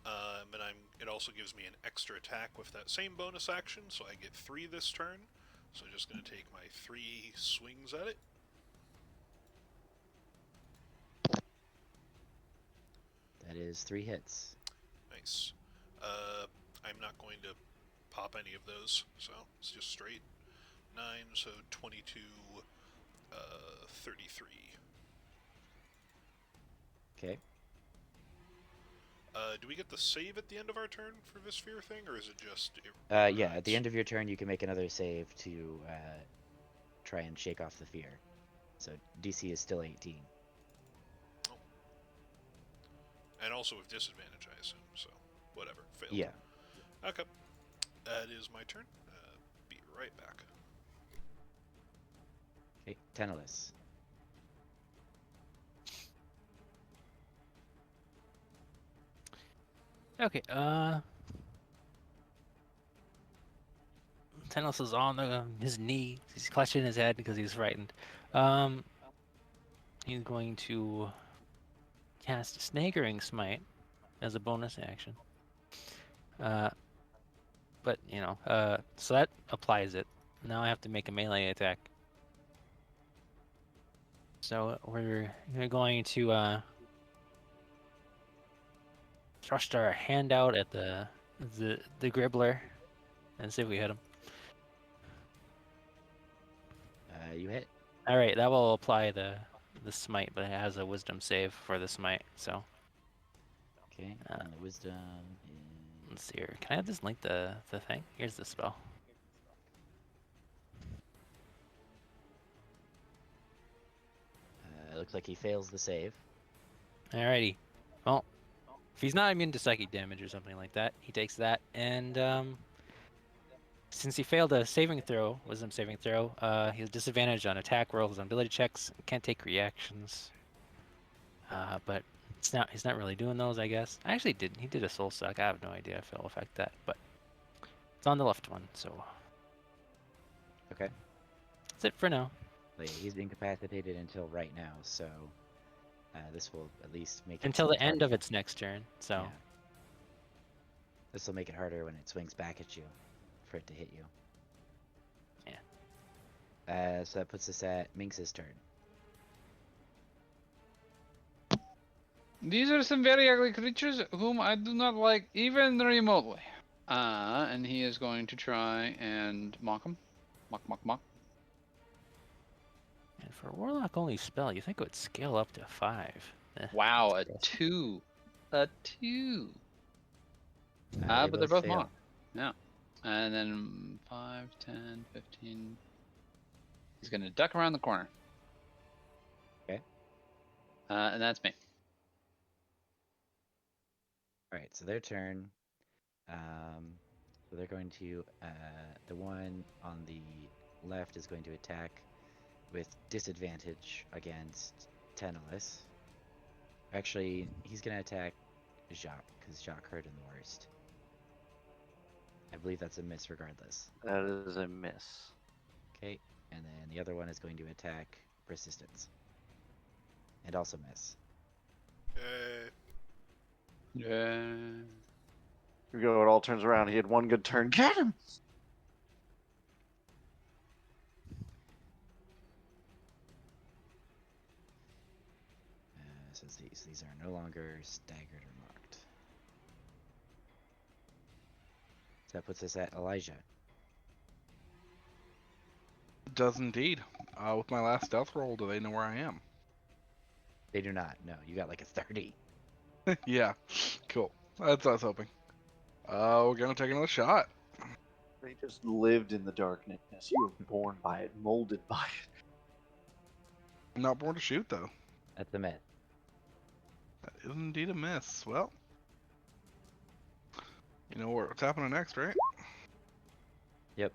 And it also gives me an extra attack with that same bonus action, so I get 3 this turn. So I'm just going to take my 3 swings at it. That is 3 hits. Nice. I'm not going to pop any of those, so it's just straight 9, so 22, 33. Okay. Do we get the save at the end of our turn for this fear thing, or is it just... Yeah, at the end of your turn, you can make another save to try and shake off the fear. So DC is still 18. Oh. And also with disadvantage, I assume, so whatever. Failed. Yeah. Okay. That is my turn. Be right back. Okay, Tenelus. Okay, Tennis is on his knee. He's clutching his head because he's frightened. He's going to cast Snaggering Smite as a bonus action. But, so that applies it. Now I have to make a melee attack. So we're going to thrust our hand out at the Gribbler and see if we hit him. You hit. All right, that will apply the smite, but it has a wisdom save for the smite. So Okay, and the wisdom let's is see here. Can I have this link the thing? Here's the spell. it looks like he fails the save. Alrighty. Well, if he's not immune to psychic damage or something like that, he takes that. And since he failed a saving throw, wisdom saving throw, he has disadvantage on attack rolls, on ability checks. Can't take reactions. But he's not really doing those, I guess. He did a soul suck. I have no idea if it'll affect that, but it's on the left one, so Okay. that's it for now. Like, he's incapacitated until right now, so this will at least make it Until the swing end of harder. its next turn. So Yeah. This will make it harder when it swings back at you, for it to hit you. Yeah. So that puts us at Minx's turn. These are some very ugly creatures whom I do not like even remotely. And he is going to try and mock him. Mock. and for a warlock only spell, you think it would scale up to 5. Wow, a that's gross. 2. A 2. They But they're both both fail. mock. Yeah. And then 5, 10, 15. He's going to duck around the corner. Okay. And that's me. Alright, so their turn. So they're going to, the one on the left is going to attack with disadvantage against Tentalis. Actually, he's going to attack Jacque, because Jacque hurt him the worst. I believe that's a miss regardless. That is a miss. Okay, and then the other one is going to attack Persistence. And also miss. Yeah. Here we go. It all turns around. He had one good turn. Get him! So these are no longer staggered or marked. So that puts us at Elijah. It does indeed. With my last stealth roll, do they know where I am? They do not. No, you got like a 30. Yeah, cool. That's what I was hoping. We're gonna take another shot. They just lived in the darkness. You were born by it, molded by it. I'm not born to shoot though. That's a miss. That is indeed a miss. Well, you know what's happening next, right? Yep.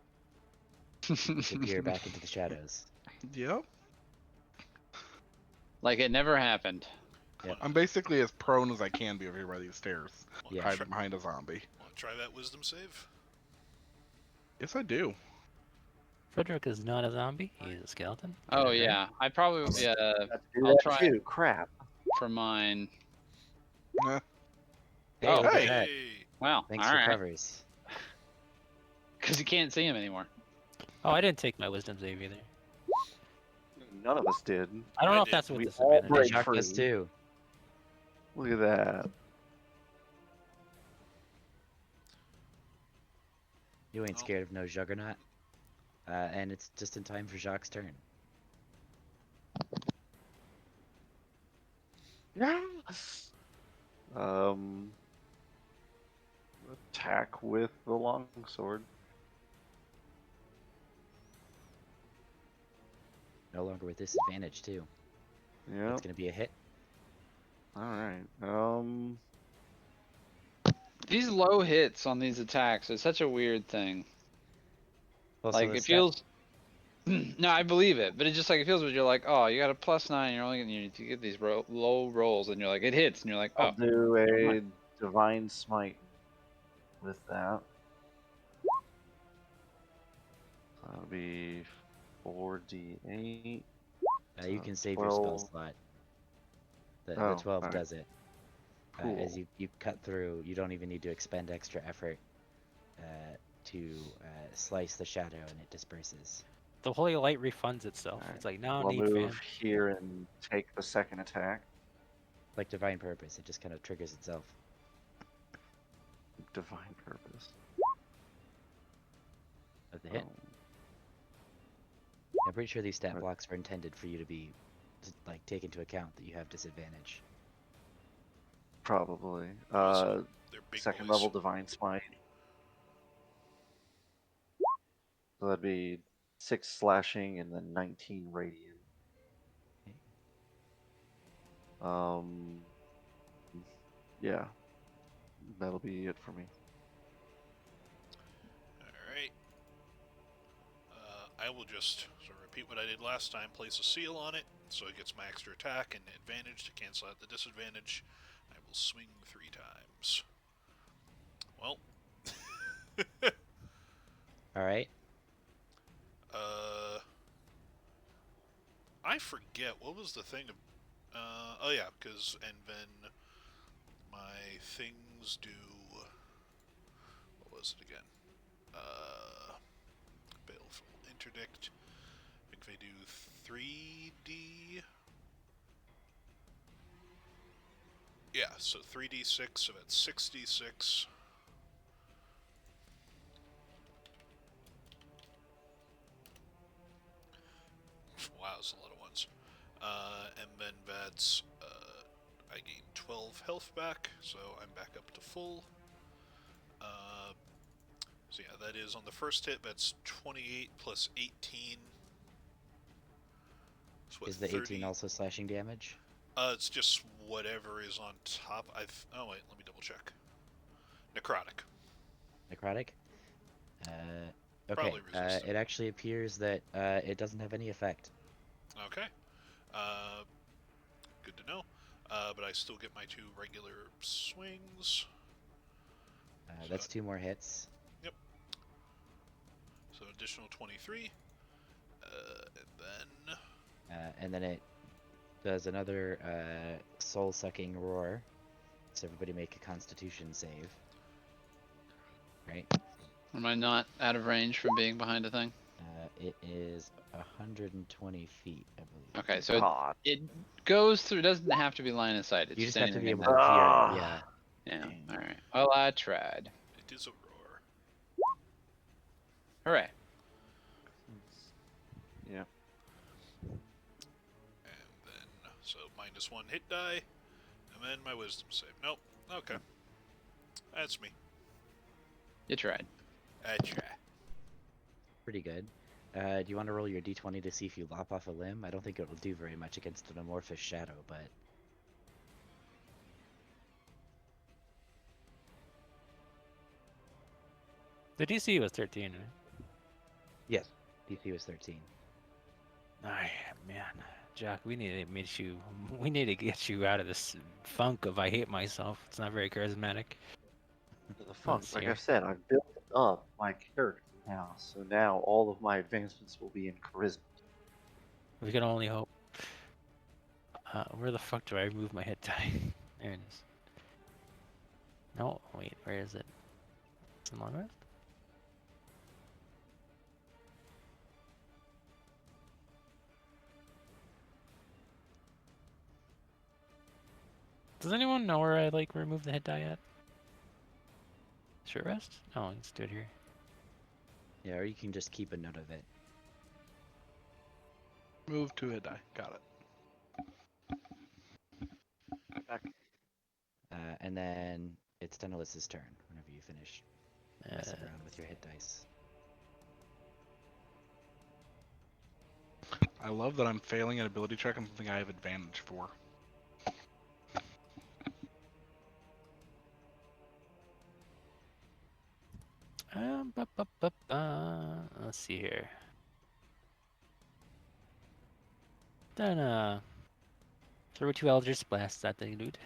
Disappear back into the shadows. Yep. Like it never happened. Yep. I'm basically as prone as I can be over here by these stairs, Yeah. hiding behind a zombie. Want to try that wisdom save? Yes, I do. Frederick is not a zombie. He's a skeleton. Oh, Get it right? yeah. I probably, Have to do I'll that try too. Crap. for mine. Eh, Hey, Oh, look hey. at that. Wow. Thanks all for right. covers. Because you can't see him anymore. Oh, I didn't take my wisdom save either. None of us did. I don't I know if did. that's with We disadvantage. all break Jacque does free. too. Look at that. You ain't Oh. scared of no Juggernaut. And it's just in time for Jacques' turn. Yeah. Attack with the longsword. No longer with disadvantage too. Yeah. It's gonna be a hit. All right. These low hits on these attacks is such a weird thing. Also, Like, the it stat- feels. No, I believe it, but it just like it feels. But you're like, oh, you got a +9. You're only getting you get these low rolls, and you're like, it hits, and you're like, oh, I'll do never a mind. divine smite with that. That'll be 4d8. you can save your spell 12. slot. The Oh, 12 alright. does it. Cool. As you cut through, you don't even need to expend extra effort to slice the shadow, and it disperses. The holy light refunds itself. Alright. It's like, no I'll need, move fam. here and take the second attack. Like Divine Purpose, it just kind of triggers itself. Divine purpose. That's a hit. Um, I'm pretty sure these stat Right. blocks are intended for you to be, like, take into account that you have disadvantage. Probably. Also, they're big Second boys. level Divine Smite. So that'd be 6 slashing and then 19 radiant. Okay. Yeah, that'll be it for me. Alright. I will just sort of repeat what I did last time. Place a seal on it, so it gets my extra attack and advantage to cancel out the disadvantage. I will swing 3 times. Well. All right. I forget, what was the thing? Oh yeah, because, and then my things do, what was it again? Baleful Interdict. I think they do 3d. Yeah, so 3d6, so that's 6d6. Wow, that's a lot of ones. And then that's, I gain 12 health back, so I'm back up to full. So yeah, that is on the first hit, that's 28 plus 18. So what, Is the 30? 18 also slashing damage? It's just whatever is on top. Oh wait, let me double check. Necrotic. Necrotic? Okay. Probably resistant. It actually appears that it doesn't have any effect. Okay. Good to know. But I still get my 2 regular swings. That's 2 more hits. Yep. So additional 23. And then it does another soul-sucking roar. So everybody make a Constitution save. Right? Am I not out of range from being behind a thing? It is 120 feet, I believe. Okay, so God. it goes through. It doesn't have to be line of sight. It's You just just have to anything be in able to that. hear it. Ah. Yeah. Yeah. Dang. All right. Well, I tried. It is a roar. Hooray! Yeah. And then, so -1 hit die. And then my wisdom save. Nope. Okay. That's me. You tried. I try. Pretty good. Do you want to roll your d20 to see if you lop off a limb? I don't think it will do very much against an amorphous shadow, but... The DC was 13, right? Yes. DC was 13. Alright, man. Jacque, we need to get you out of this funk of I hate myself. It's not very charismatic. The fun, Let's like hear. I said, I've built up my character now, so now all of my advancements will be in charisma. We can only hope. Where the fuck do I remove my hit die? There it is. No, wait, where is it? It's in long rest? Does anyone know where I like remove the hit die at? Short rest? Oh, let's do it here. Yeah, or you can just keep a note of it. Move to a die. Got it. And then it's Daenerys' turn whenever you finish messing around with your hit dice. I love that I'm failing an ability check on something I have advantage for. Let's see here. Then throw 2 Eldritch Blasts at the dude.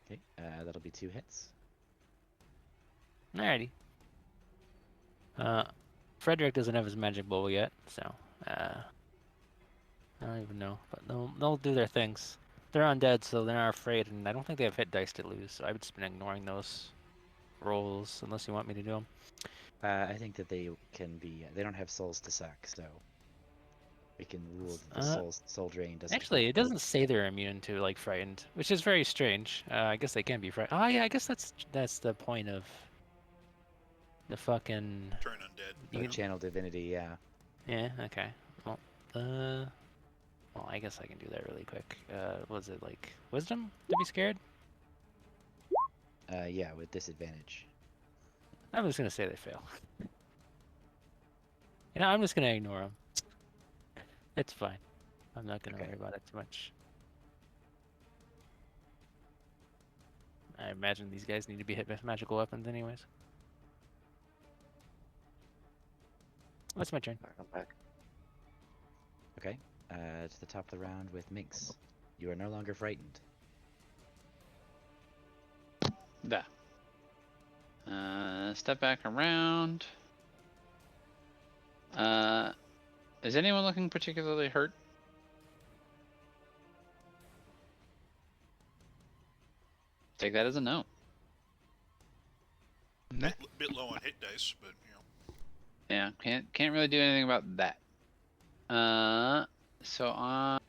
Okay, that'll be 2 hits. Alrighty. Frederick doesn't have his magic bowl yet, so I don't even know, but they'll do their things. They're undead, so they're not afraid, and I don't think they have hit dice to lose. So I've just been ignoring those rolls unless you want me to do them. I think that they can be. They don't have souls to suck, so we can rule that the soul drain doesn't. Actually, it doesn't say they're immune to like frightened, which is very strange. I guess they can be frightened. Oh yeah, I guess that's the point of. The fucking. Turn undead. You The can, channel divinity, yeah. yeah. Okay. Well. Well, I guess I can do that really quick. Was it like wisdom to be scared? Yeah, with disadvantage. I'm just gonna say they fail. I'm just gonna ignore them. It's fine. I'm not gonna Okay. worry about it too much. I imagine these guys need to be hit with magical weapons anyways. That's my turn. Alright, I'm back. Okay. To the top of the round with Minx. You are no longer frightened. Da. Step back around. Is anyone looking particularly hurt? Take that as a no. Bit low on hit dice, but you know. Yeah, can't really do anything about that. So I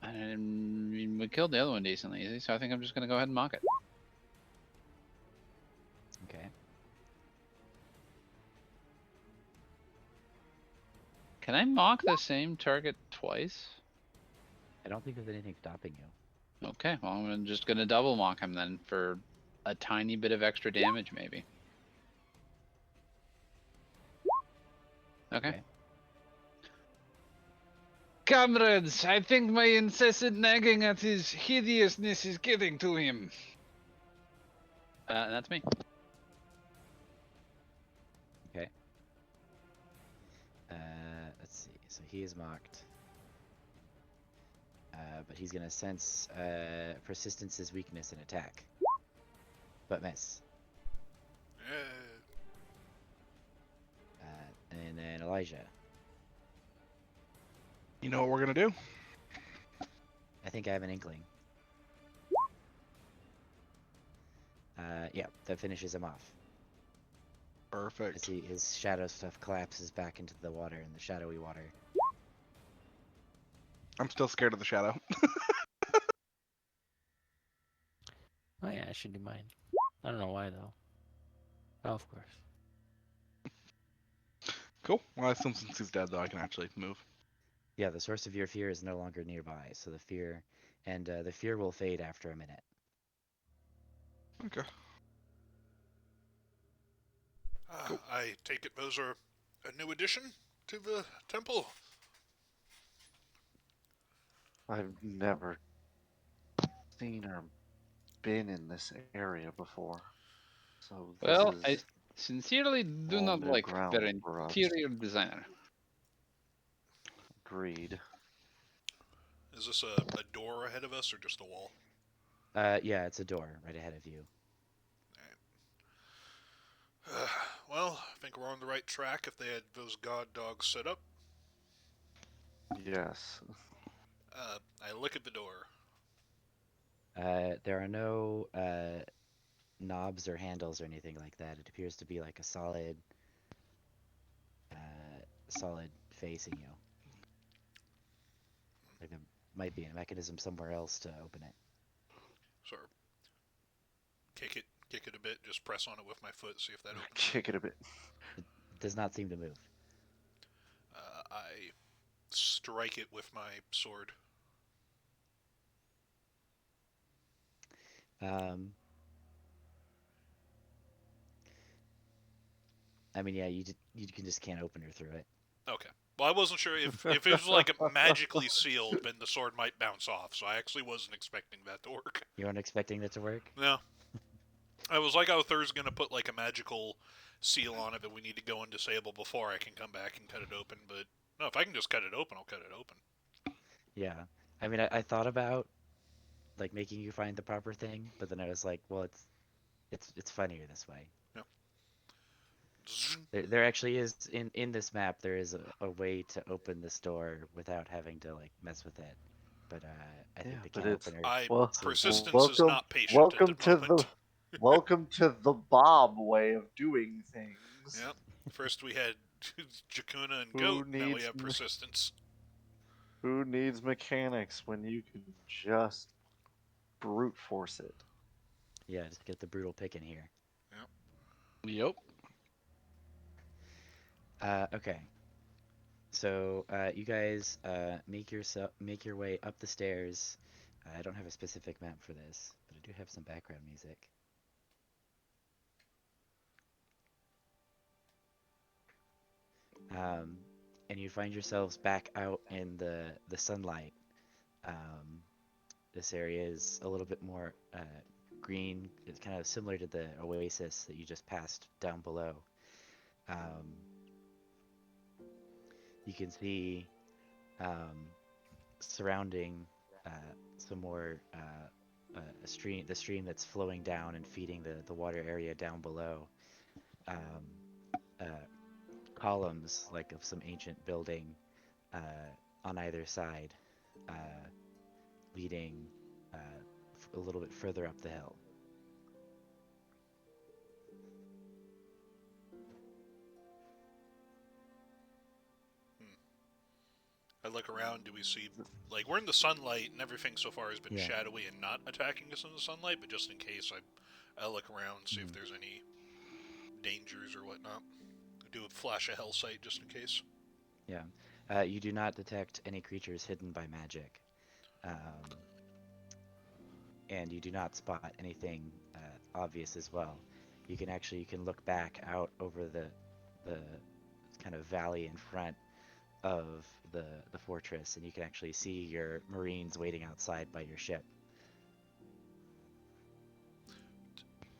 mean, we killed the other one decently easy, so I think I'm just gonna go ahead and mock it. Okay. Can I mock the same target twice? I don't think there's anything stopping you. Okay, well I'm just gonna double mock him then for a tiny bit of extra damage maybe. Okay. Comrades, I think my incessant nagging at his hideousness is getting to him. That's me. Okay. Let's see. So he is mocked. But he's gonna sense Persistence's weakness and attack. But miss. And then Elijah. You know what we're gonna do? I think I have an inkling. Yeah, that finishes him off. As Perfect. his shadow stuff collapses back into the water, in the shadowy water. I'm still scared of the shadow. Oh yeah, I should do mine. I don't know why though. Oh, of course. Cool. Well, I assume since he's dead, though, I can actually move. Yeah, the source of your fear is no longer nearby, so the fear will fade after a minute. Okay. Cool. I take it those are a new addition to the temple. I've never seen or been in this area before. So this Well, I is sincerely do all not new like their ground for us. interior designer. Agreed. Is this a door ahead of us or just a wall? Yeah, it's a door right ahead of you. Well, I think we're on the right track if they had those god dogs set up. Yes. I look at the door. There are no knobs or handles or anything like that. It appears to be like a solid facing you. Like there might be a mechanism somewhere else to open it. Sort of kick it a bit, just press on it with my foot, see if that opens. Kick it a bit. It does not seem to move. I strike it with my sword. I mean, yeah, you can just can't open her through it. Okay. Well, I wasn't sure if it was like magically sealed, then the sword might bounce off. So I actually wasn't expecting that to work. You weren't expecting that to work? No. I was like, oh, Thur's gonna put like a magical seal on it that we need to go and disable before I can come back and cut it open. But no, if I can just cut it open, I'll cut it open. Yeah. I mean, I thought about like making you find the proper thing, but then I was like, well, it's funnier this way. Yep. There actually is in this map there is a way to open this door without having to like mess with it, but I think Yeah, the but can it's opener. well, Persistence is not patient at the moment. welcome to the Bob way of doing things. Yep. First we had Jacuna and Who Goat. Now we needs have Persistence. Who needs mechanics when you can just brute force it? Yeah, just get the brutal pick in here. Yep. Yep. Okay. So you guys make your way up the stairs. I don't have a specific map for this, but I do have some background music. Um, and you find yourselves back out in the sunlight. Um, this area is a little bit more green. It's kind of similar to the oasis that you just passed down below. Um, you can see um, surrounding some more a stream, the stream that's flowing down and feeding the water area down below. Um, uh, Columns like of some ancient building uh, on either side, uh, leading a little bit further up the hill. Hmm. I look around. Do we see, like, we're in the sunlight and everything so far has been Yeah. shadowy and not attacking us in the sunlight, but just in case, I look around, see if Mhm. there's any dangers or whatnot. Do a flash of hell sight just in case. Yeah. You do not detect any creatures hidden by magic. Um, and you do not spot anything obvious as well. You can look back out over the kind of valley in front of the fortress, and you can actually see your marines waiting outside by your ship.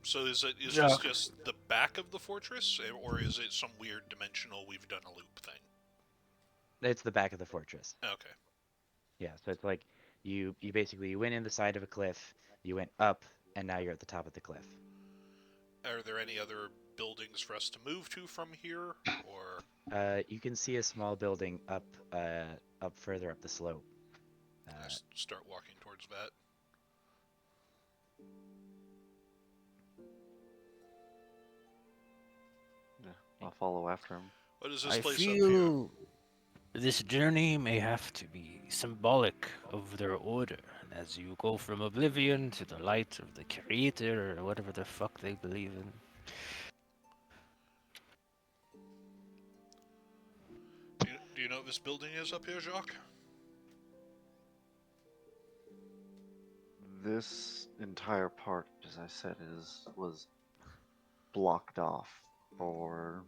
So is this Jacque, just the back of the fortress, or is it some weird dimensional we've done a loop thing? It's the back of the fortress. Okay. Yeah, so it's like you went in the side of a cliff, you went up, and now you're at the top of the cliff. Are there any other buildings for us to move to from here, or You can see a small building up further up the slope. I Uh, start walking towards that? Yeah, I'll follow after him. What is this I place up here? feel this journey may have to be symbolic of their order, as you go from oblivion to the light of the creator, or whatever the fuck they believe in. Do you know what this building is up here, Jacque? This entire part, as I said, was blocked off for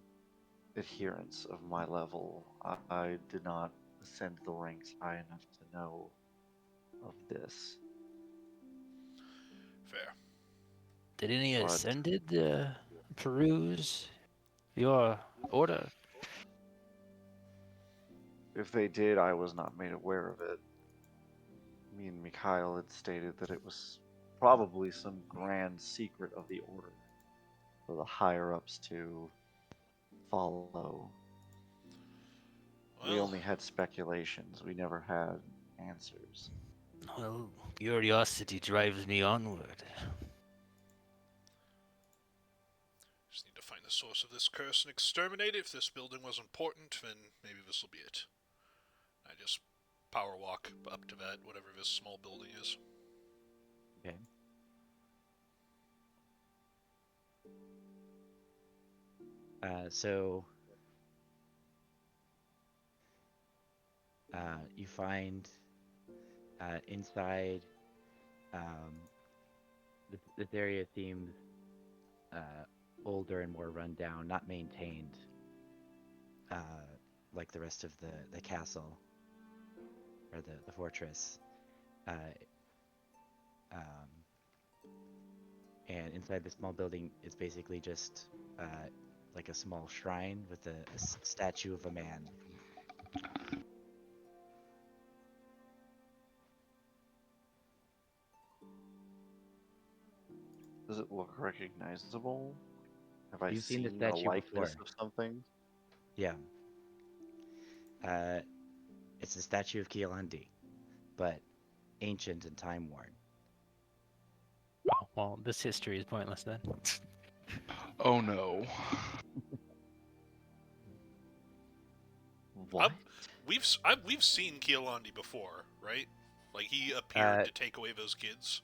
adherents of my level. I did not ascend the ranks high enough to know of this, Fair. Did any but ascended peruse your order? if they did, I was not made aware of it. Me and Mikhail had stated that it was probably some grand secret of the order for the higher ups to follow. We Well, only had speculations, we never had answers. Well, curiosity drives me onward. just need to find the source of this curse and exterminate it. If this building was important, then maybe this will be it. I just power walk up to that, whatever this small building is. okay. So you find inside this area seems older and more rundown, not maintained uh, like the rest of the castle or the fortress. Uh, um, and inside the small building is basically just like a small shrine with a statue of a man. Does it look recognizable? Have I You've seen the seen a statue likeness before. of something? Yeah. Uh, it's a statue of Kiolandi, but ancient and time worn. Oh, well, this history is pointless then. Oh no. What? We've seen Kiolandi before, right? Like he appeared Uh, to take away those kids.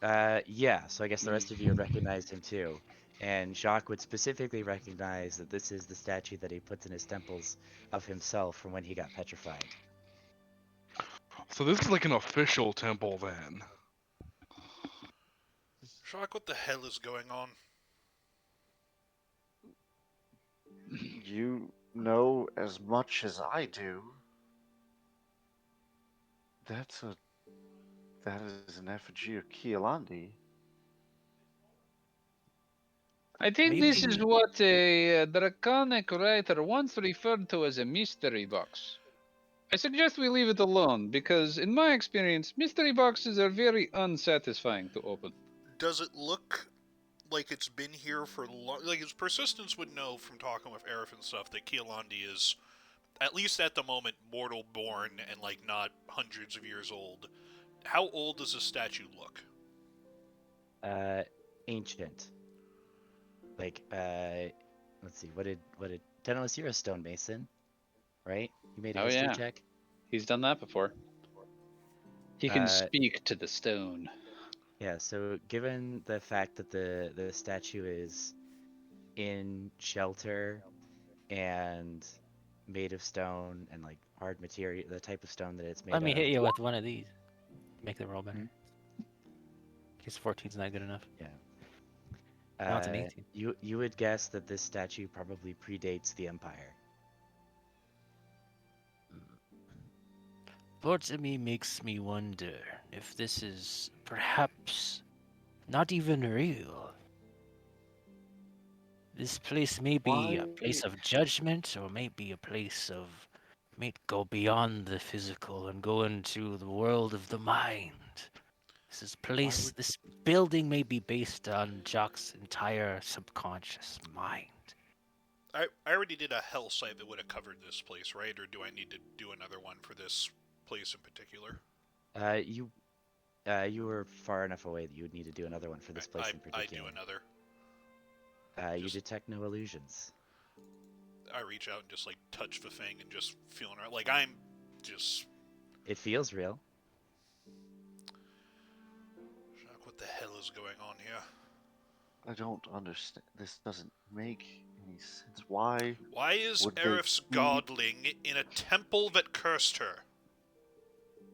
yeah, so I guess the rest of you have recognized him too. And Jacques would specifically recognize that this is the statue that he puts in his temples of himself from when he got petrified. So this is like an official temple then. Jacques, what the hell is going on? You know as much as I do. That is an effigy of Kialandi. I think this is Maybe what a draconic writer once referred to as a mystery box. I suggest we leave it alone, because in my experience, mystery boxes are very unsatisfying to open. Does it look like it's been here for long? Like, his persistence would know from talking with Aerith and stuff that Kealandi is, at least at the moment, mortal born and, like, not hundreds of years old. How old does this statue look? Ancient. Like, let's see, what did Dennis, you're a stonemason, right? You made a Oh history yeah, check? he's done that before. He can Uh, speak to the stone. yeah, so given the fact that the statue is in shelter and made of stone and like hard material, the type of stone that it's let made me hit of. you with one of these. Make the roll better. Hmm? In case 14's not good enough. Yeah. Now it's an 18. You would guess that this statue probably predates the Empire. Part of me makes me wonder if this is perhaps not even real. This place may be a Why? place of judgment, or may be a place of may go beyond the physical and go into the world of the mind. Why would This building may be based on Jock's entire subconscious mind. I already did a hell site that would have covered this place, right? Or do I need to do another one for this place in particular? You you were far enough away that you would need to do another one for this place in I do particular. another. You Just- detect no illusions. I reach out and just, like, touch the thing and just feeling around. Like, I'm just... It feels real. Jacques, what the hell is going on here? I don't understand. This doesn't make any sense. Why? Why is Would they Aerith's keep- godling in a temple that cursed her?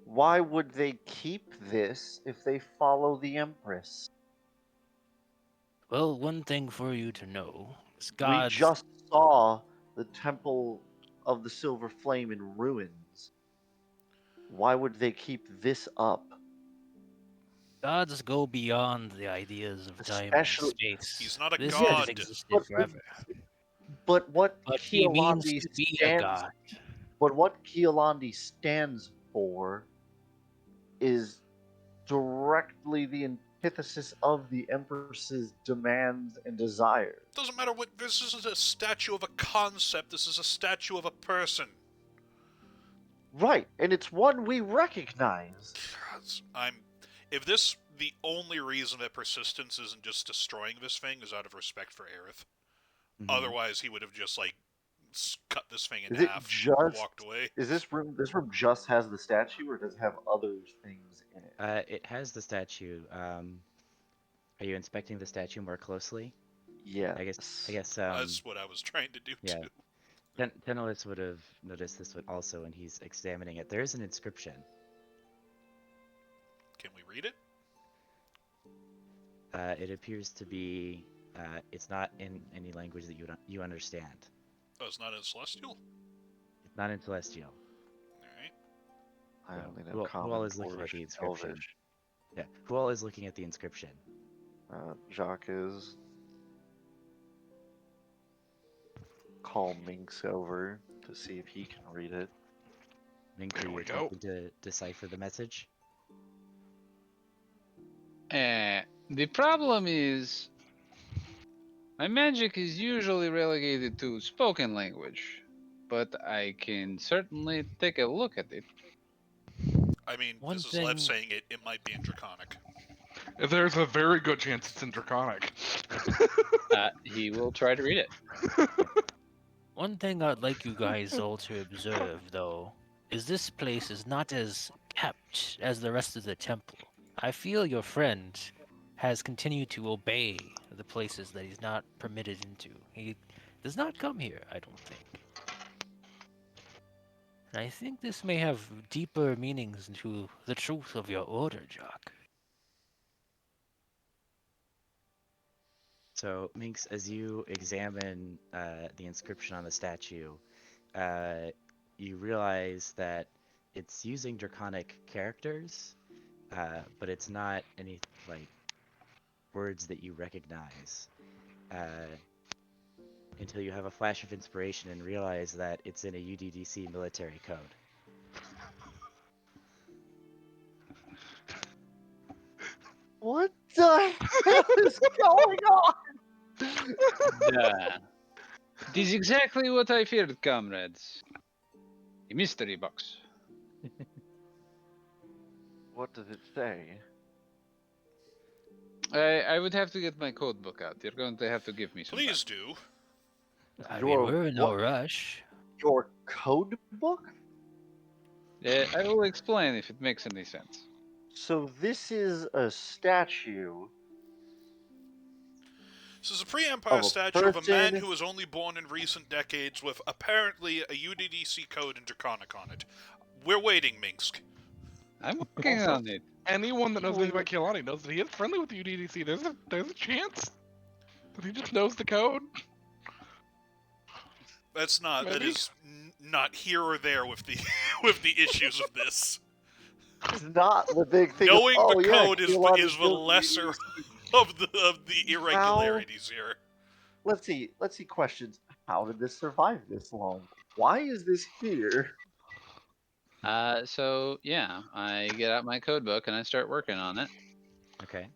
Why would they keep this if they follow the Empress? Well, one thing for you to know is We God's just saw the Temple of the Silver Flame in ruins. Why would they keep this up? gods go beyond the ideas of time and Especially- space. He's not a This god. has existed But- forever. But what But he means Kealandi to be a stands god. But what Kealandi stands for is directly the antithesis of the Empress's demands and desires. Doesn't matter what. This isn't a statue of a concept. This is a statue of a person. Right, and it's one we recognize. If this the only reason that persistence isn't just destroying this thing is out of respect for Aerith. Mhm. Otherwise, he would have just like cut this thing in Is it half, just- and walked away. Is this room just has the statue, or does it have other things in it? It has the statue. Are you inspecting the statue more closely? Yes. I guess. That's what I was trying to do yeah. too. Tenolis would have noticed this one also when he's examining it. There is an inscription. Can we read it? It appears to be. It's not in any language that you understand. Oh, it's not in Celestial? It's not in Celestial. Alright. I Yeah. only know Who all common, is looking at Dwarvish, the inscription? Elvish. Yeah. Who all is looking at the inscription? Jacques is. Call Minx over to see if he can read it. Mink, There are we you go. attempting to decipher the message? The problem is, my magic is usually relegated to spoken language, but I can certainly take a look at it. I mean, One this is Lev thing- saying it might be in Draconic. There's a very good chance it's in Draconic. He will try to read it. One thing I'd like you guys all to observe, though, is this place is not as kept as the rest of the temple. I feel your friend has continued to obey the places that he's not permitted into. He does not come here, I don't think. And I think this may have deeper meanings into the truth of your order, Jacque. So, Minx, as you examine the inscription on the statue, you realize that it's using draconic characters, but it's not any like words that you recognize until you have a flash of inspiration and realize that it's in a UDDC military code. What the hell is going on? Duh. It is exactly what I feared, comrades. A mystery box. What does it say? I would have to get my code book out. You're going to have to give me some Please time. do. I mean, Your we're in no what? rush. Your code book? I will explain if it makes any sense. So this is a statue This is a pre-Empire of a statue of a man person. who was only born in recent decades with apparently a UDDC code and Draconic on it. We're waiting, Minsk. I'm working Also, on it. Anyone that knows Believe anything about Kehlani knows that he is friendly with the UDDC. There's a chance that he just knows the code. That's not. That Maybe. is not here or there with the with the issues of this. It's not the big thing. Knowing of, oh, the yeah, code is Kehlani's the built lesser UDDC. of the irregularities here. Let's see questions. How did this survive this long? Why is this here? So yeah, I get out my code book and I start working on it. Okay.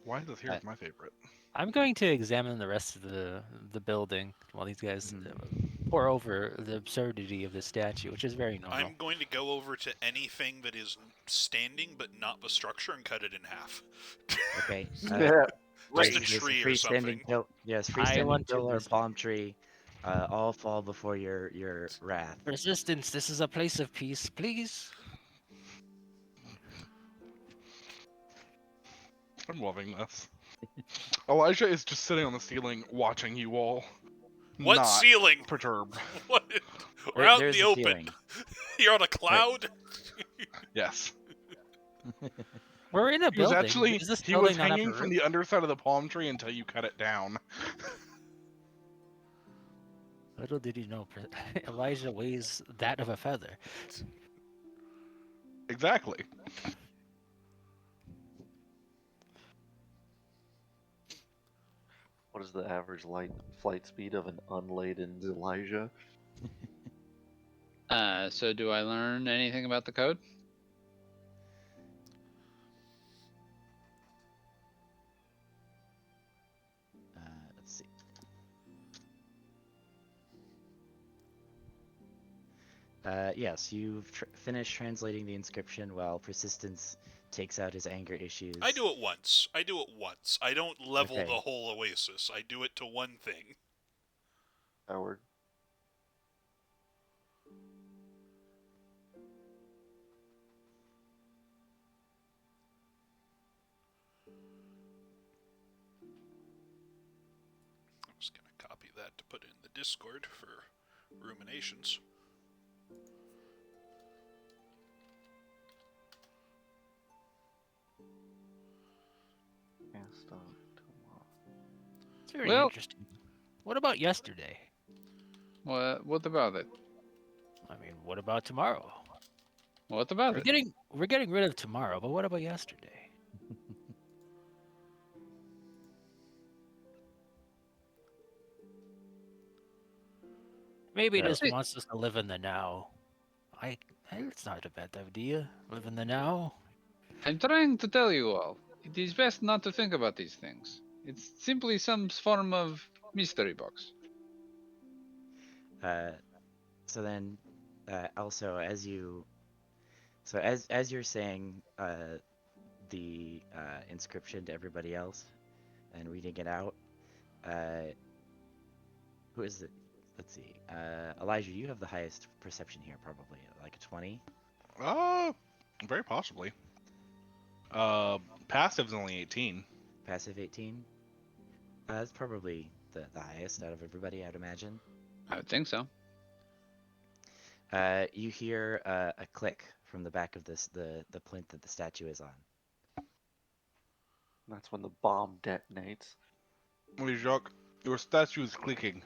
Why is this here? Is my favorite. I'm going to examine the rest of the building while these guys Mhm. pour over the absurdity of the statue, which is very normal. I'm going to go over to anything that is standing but not the structure and cut it in half. Okay. Yeah. Just a There's tree or freestanding something. yes, I freestanding want to pillar, res- palm tree, all fall before your wrath. Resistance, this is a place of peace, please. I'm loving this. Elijah is just sitting on the ceiling watching you all. What not ceiling? perturbed. What? We're out in There's the a open. ceiling. You're on a cloud. Yes. We're in a He was building. actually Is this he building was not have hanging a from roof? the underside of the palm tree until you cut it down. Little did you know, Elijah weighs that of a feather. Exactly. What is the average flight speed of an unladen Elijah? So do I learn anything about the code? Let's see. Yes, you've finished translating the inscription while Persistence takes out his anger issues. I do it once. I don't level Okay. the whole oasis. I do it to one thing. Howard. I'm just gonna copy that to put it in the Discord for ruminations. Cast off tomorrow. It's very Well- interesting. What about yesterday? What about it? I mean, what about tomorrow? What about it? We're getting rid of tomorrow, but what about yesterday? Maybe he just Hey. wants us to live in the now. It's not a bad idea. Live in the now. I'm trying to tell you all. It is best not to think about these things. It's simply some form of mystery box. So then, also as you're saying the inscription to everybody else and reading it out, who is it? Let's see. Elijah, you have the highest perception here, probably like a 20. Very possibly. Passive's only 18. Passive 18. That's probably the highest out of everybody, I'd imagine. I would think so. You hear a click from the back of the plinth that the statue is on. That's when the bomb detonates. Hey, Jacque, your statue is clicking.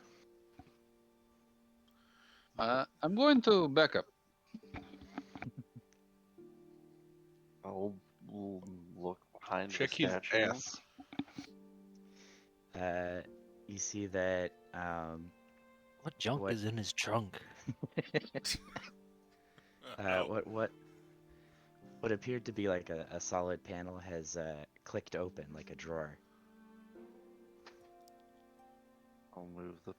I'm going to back up. I'll look behind the Check his statue. ass. You see that What junk What? is in his trunk? No. what appeared to be like a solid panel has clicked open like a drawer. I'll move the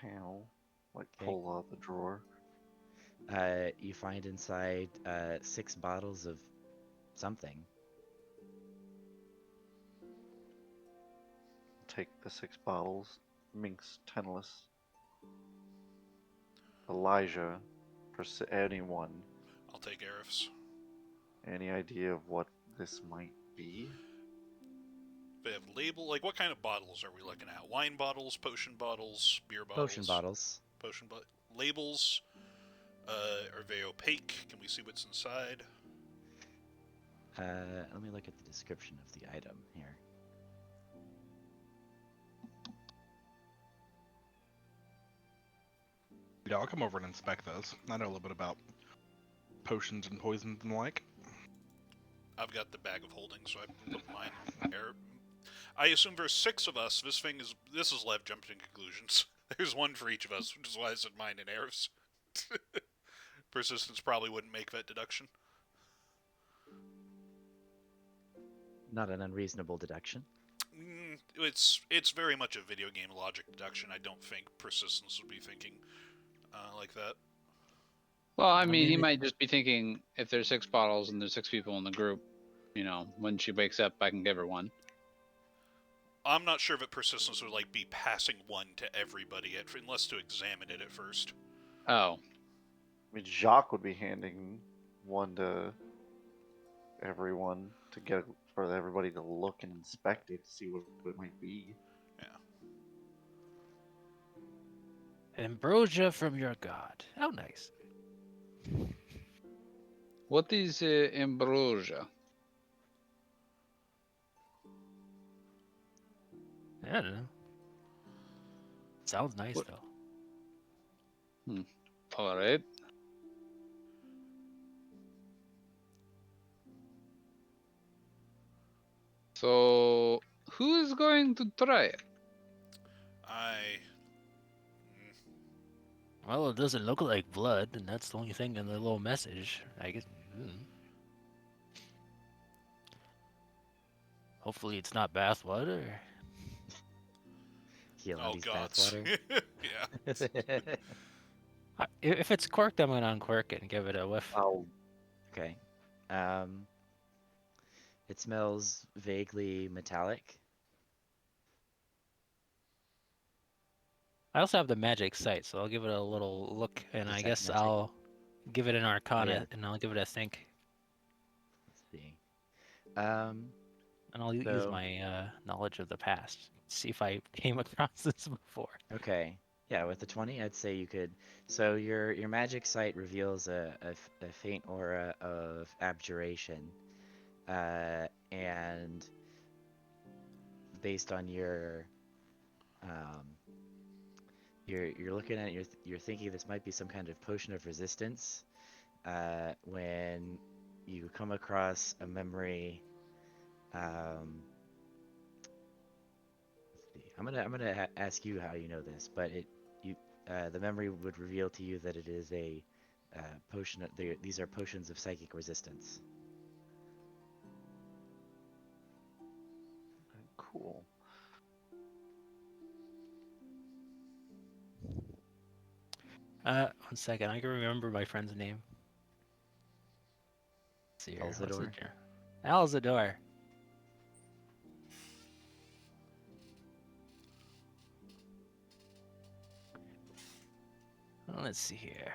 panel, like Okay. pull out the drawer. You find inside 6 bottles of something. Take the 6 bottles. Minx, Tenless, Elijah, anyone. I'll take Arif's. Any idea of what this might be? They have label. Like, what kind of bottles are we looking at? Wine bottles, potion bottles, beer bottles? Potion bottles. Potion labels. Are they opaque? Can we see what's inside? Let me look at the description of the item here. Yeah, I'll come over and inspect those. I know a little bit about potions and poisons and the like. I've got the bag of holding, so I put mine in there. I assume there's 6 of us. This is Lev jumping to conclusions. There's 1 for each of us, which is why I said mine and Arif's. Persistence probably wouldn't make that deduction. Not an unreasonable deduction. It's very much a video game logic deduction. I don't think Persistence would be thinking like that. Well, I I mean, he mean, might just be thinking if there's 6 bottles and there's 6 people in the group, when she wakes up, I can give her one. I'm not sure that Persistence would be passing one to everybody unless to examine it at first. Oh, I mean, Jacque would be handing one to everyone for everybody to look and inspect it to see what it might be. ambrosia from your god. How nice. what is ambrosia? I don't know. Sounds nice What? though. All right. So, who is going to try it? Well, it doesn't look like blood, and that's the only thing in the little message. I guess. Hopefully, it's not bathwater. Oh, Healadi's gods. bathwater. Yeah. If it's corked, I'm gonna uncork it and give it a whiff. Okay. It smells vaguely metallic. I also have the magic sight, so I'll give it a little look, and I Detect guess magic. I'll give it an arcana, yeah. and I'll give it a think, Let's see. and I'll use So- my knowledge of the past. See if I came across this before. Okay. Yeah, with the 20, I'd say you could. So your magic sight reveals a faint aura of abjuration, and based on you're looking at it, you're thinking this might be some kind of potion of resistance. When you come across a memory, let's see. I'm gonna ask you how you know this, but the memory would reveal to you that it is a potion. These are potions of psychic resistance. Cool. One second, I can remember my friend's name. Let's see here. What's Alzador? it here? Alzador. Well, let's see here.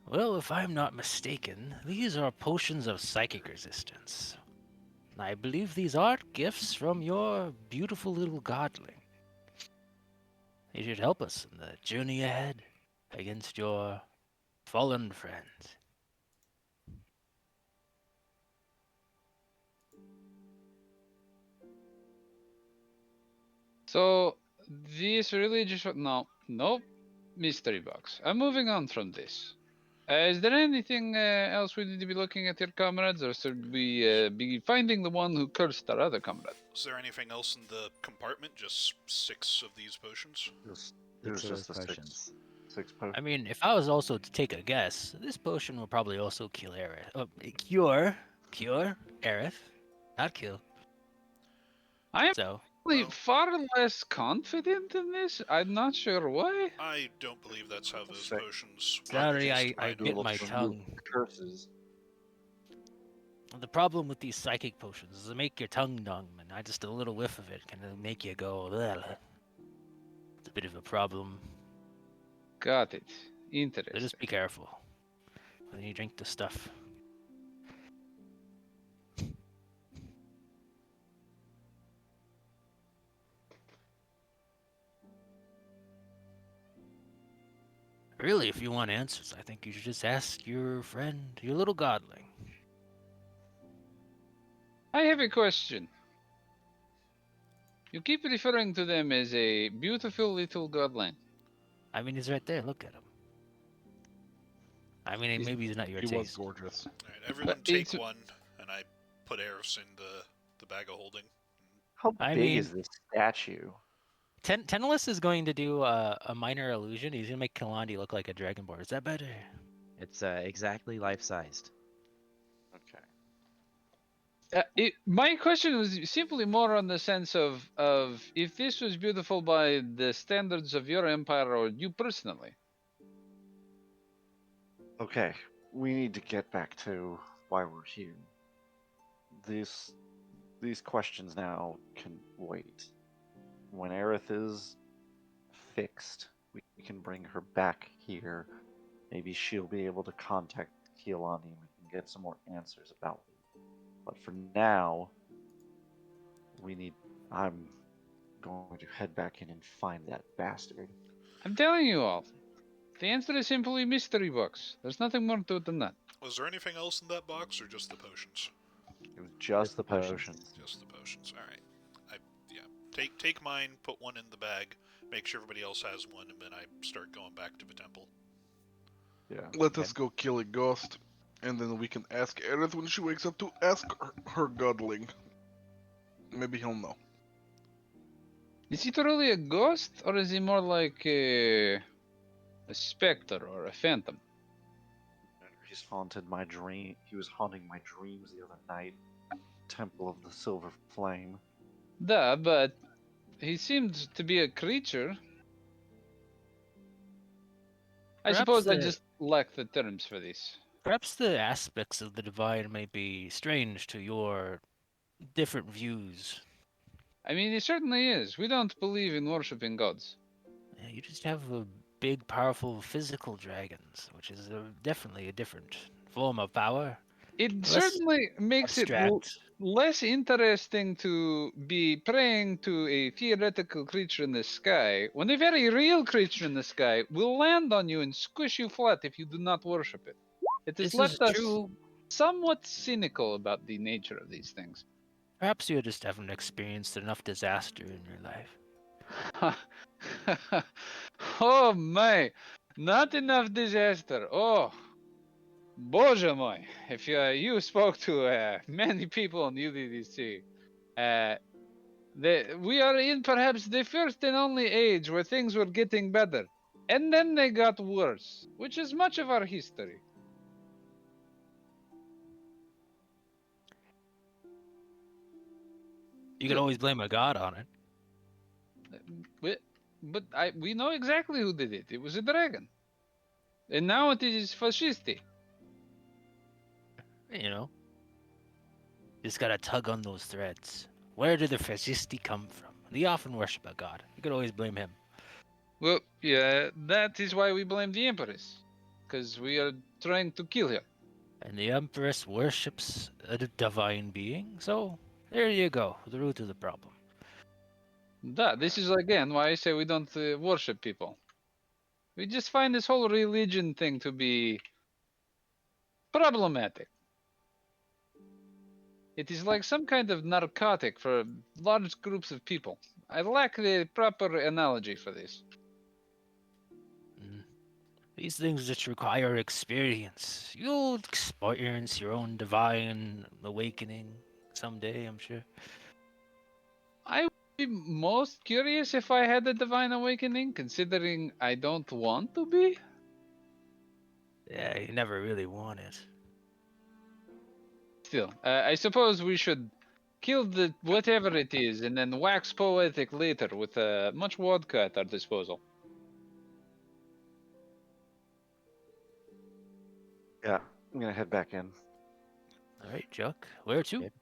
Well, if I'm not mistaken, these are potions of psychic resistance. I believe these are gifts from your beautiful little godling. You should help us in the journey ahead against your fallen friends. So this religious nope, mystery box. I'm moving on from this. Is there anything else we need to be looking at your comrades, or should we be finding the one who cursed our other comrade? Is there anything else in the compartment? Just 6 of these potions? It was Six of just those the potions. six potions. I mean, if I was also to take a guess, this potion will probably also kill Aerith. cure Aerith, not kill. I am So Well, far less confident in this. I'm not sure why. I don't believe that's how those Say- potions work. sorry, Just I my bit Able my to knowledge. remove tongue. curses. The problem with these psychic potions is they make your tongue numb, and just a little whiff of it can make you go. Ugh. It's a bit of a problem. Got it. So Interesting. just be careful when you drink the stuff. Really, if you want answers, I think you should just ask your friend, your little godling. I have a question. You keep referring to them as a beautiful little godling. I mean, he's right there. Look at him. I mean, maybe he's not your He was taste. gorgeous. Alright, everyone But take it's- one, and I put Eris in the bag of holding. How I big mean- is this statue? Tenelus is going to do a minor illusion. He's gonna make Kalandi look like a dragonborn. Is that better? It's exactly life-sized. Okay. My question was simply more on the sense of if this was beautiful by the standards of your empire or you personally. Okay. We need to get back to why we're here. These questions now can wait. When Aerith is fixed, we can bring her back here. Maybe she'll be able to contact Keelani and we can get some more answers about it. But for now, I'm going to head back in and find that bastard. I'm telling you all. The answer is simply mystery box. There's nothing more to it than that. Was there anything else in that box, or just the potions? It was just the potions. potions. Just the potions. Alright. Take mine, put one in the bag, make sure everybody else has one, and then I start going back to the temple. Yeah. Let us go kill a ghost, and then we can ask Aerith when she wakes up to ask her godling. Maybe he'll know. Is he truly a ghost, or is he more like a specter or a phantom? He's haunted my dream. He was haunting my dreams the other night. Temple of the Silver Flame. Duh, but he seemed to be a creature. I Perhaps suppose I the- just lack the terms for this. Perhaps the aspects of the divine may be strange to your different views. I mean, it certainly is. We don't believe in worshipping gods. Yeah, you just have a big, powerful physical dragons, which is definitely a different form of power. It Less certainly makes it Abstract. less interesting to be praying to a theoretical creature in the sky when a very real creature in the sky will land on you and squish you flat if you do not worship it. It has This left is us true. somewhat cynical about the nature of these things. Perhaps you just haven't experienced enough disaster in your life. Oh my, not enough disaster. Oh, Боже мой. If you spoke to many people in UDDC, we are in perhaps the first and only age where things were getting better. And then they got worse, which is much of our history. You can always blame a god on it. But we know exactly who did it. It was a dragon. And now it is fascisti. You know, just gotta tug on those threads. Where did the fascisti come from? They often worship a god. You could always blame him. Well, yeah, that is why we blame the Empress. Because we are trying to kill her. And the Empress worships a divine being, so There you go. The root of the problem. This is again why I say we don't worship people. We just find this whole religion thing to be problematic. It is like some kind of narcotic for large groups of people. I lack the proper analogy for this. Mm. These things just require experience. You'll experience your own divine awakening someday, I'm sure. I would be most curious if I had a divine awakening, considering I don't want to be. Yeah, you never really want it. Still, I suppose we should kill the whatever it is and then wax poetic later with much vodka at our disposal. Yeah, I'm gonna head back in. All right, Jacque. Where to? Yep.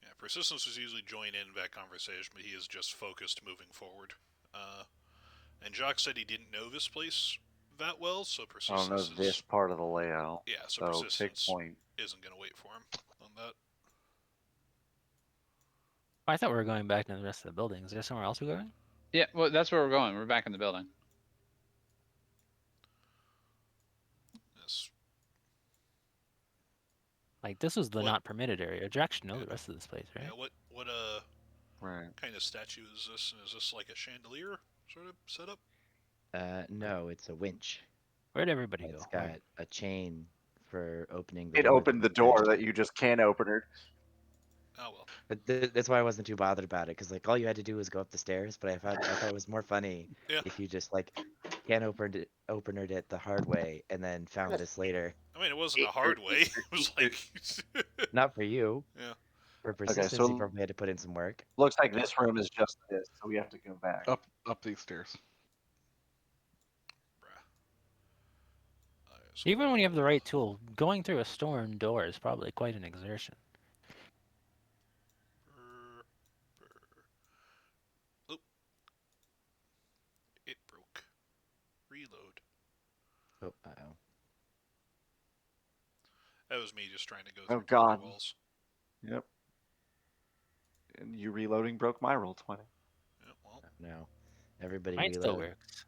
Yeah, Persistence was usually join in that conversation, but he is just focused moving forward. And Jacques said he didn't know this place that well, so I don't know Persistence this is part of the layout, yeah, so so take Persistance point. isn't gonna wait for him on that. I thought we were going back to the rest of the building. Is there somewhere else we're going? Yeah, well, that's where we're going. We're back in the building. Yes. Like, this was the What? not permitted area. Jack should know Yeah. the rest of this place, right? Yeah, what Right. kind of statue is this? Is this like a chandelier sort of setup? No, it's a winch. Where'd everybody It's go? got a chain for opening the It door. opened the door that you just can't open it. Oh well. But that's why I wasn't too bothered about it, because like all you had to do was go up the stairs. But I thought it was more funny Yeah. if you just like opened it the hard way and then found this later. I mean, it wasn't a hard way. It was like. Not for you. Yeah. For Okay, persistence, you so probably had to put in some work. looks like this room is just this, so we have to go back. Up these stairs. Even when you have the right tool, going through a storm door is probably quite an exertion. Oh. It broke. Reload. Oh, uh-oh. That was me just trying to go Oh, through God. walls. Yep. And you reloading broke my roll 20. Yeah, well, No. Everybody Mine still reload. works.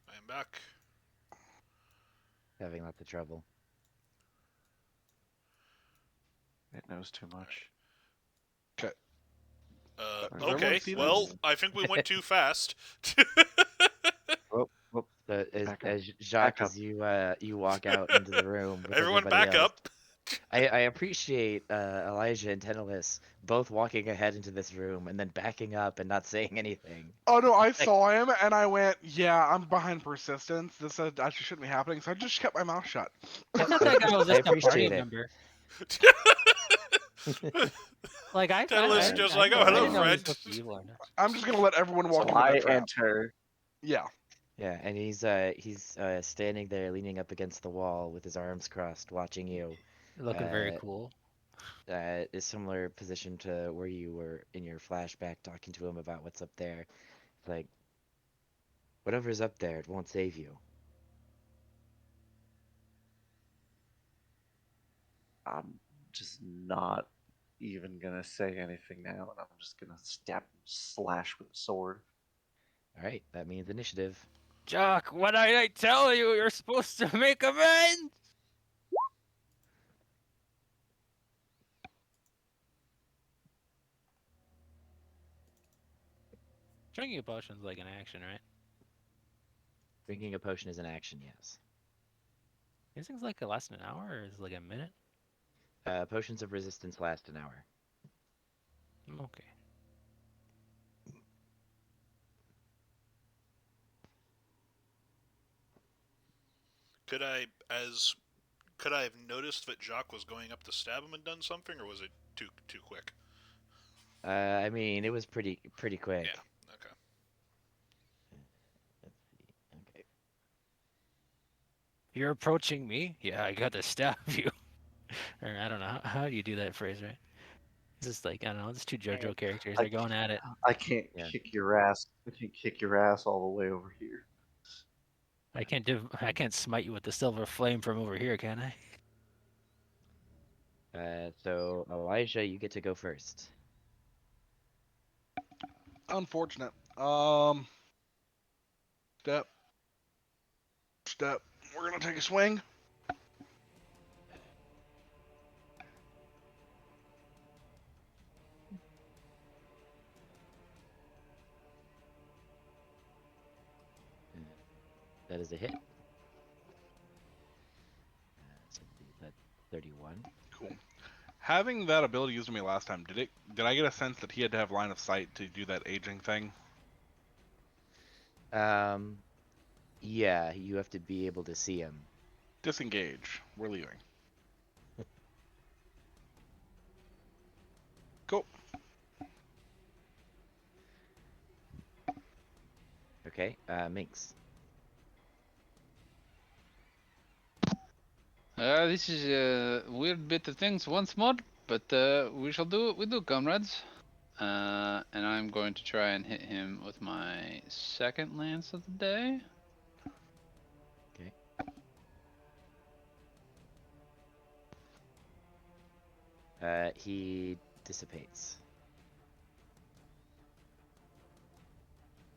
I am back. Having lots of trouble. It knows too much. Does everyone Okay, see well, this? I think we went too fast. Whoop, whoop. So Back up. as Jacques, Back up. as you walk out into the room with Everyone everybody back else, up. I appreciate Elijah and Tenelus both walking ahead into this room and then backing up and not saying anything. Oh no, I saw him and I went, yeah, I'm behind Persistence. This actually shouldn't be happening, so I just kept my mouth shut. I thought that guy was I just a party appreciate it. member. Like I Tenelus I, just I, like, I, oh, I hello, didn't know he was friend. supposed to be evil or not. I'm just gonna let everyone walk So into I the trap. enter. Yeah. Yeah, and he's standing there leaning up against the wall with his arms crossed, watching you. Looking very Uh, cool. A similar position to where you were in your flashback, talking to him about what's up there. Like, whatever's up there, it won't save you. I'm just not even gonna say anything now, and I'm just gonna slash with a sword. All right, that means initiative. Jock, what did I tell you? You're supposed to make amends. Drinking a potion's like an action, right? Drinking a potion is an action, yes. These things like last an hour or is it like a minute? Potions of resistance last an hour. Okay. Could I have noticed that Jacques was going up to stab him and done something, or was it too quick? I mean, it was pretty quick. Yeah. Okay. Let's see. Okay. You're approaching me? Yeah, I got to stab you. Or I don't know. How do you do that phrase, right? It's just like, I don't know, it's two JoJo characters. They're going at it. I can't Yeah. kick your ass. I can kick your ass all the way over here. I can't smite you with the silver flame from over here, can I? So Elijah, you get to go first. Unfortunate. Step. Step. We're gonna take a swing. Uh, that is a hit. So that's 31. Cool. Having that ability used on me last time, did I get a sense that he had to have line of sight to do that aging thing? Yeah, you have to be able to see him. Disengage. We're leaving. Cool. Okay, Minx. This is a weird bit of things once more, but we shall do what we do, comrades. And I'm going to try and hit him with my second lance of the day. Okay. He dissipates.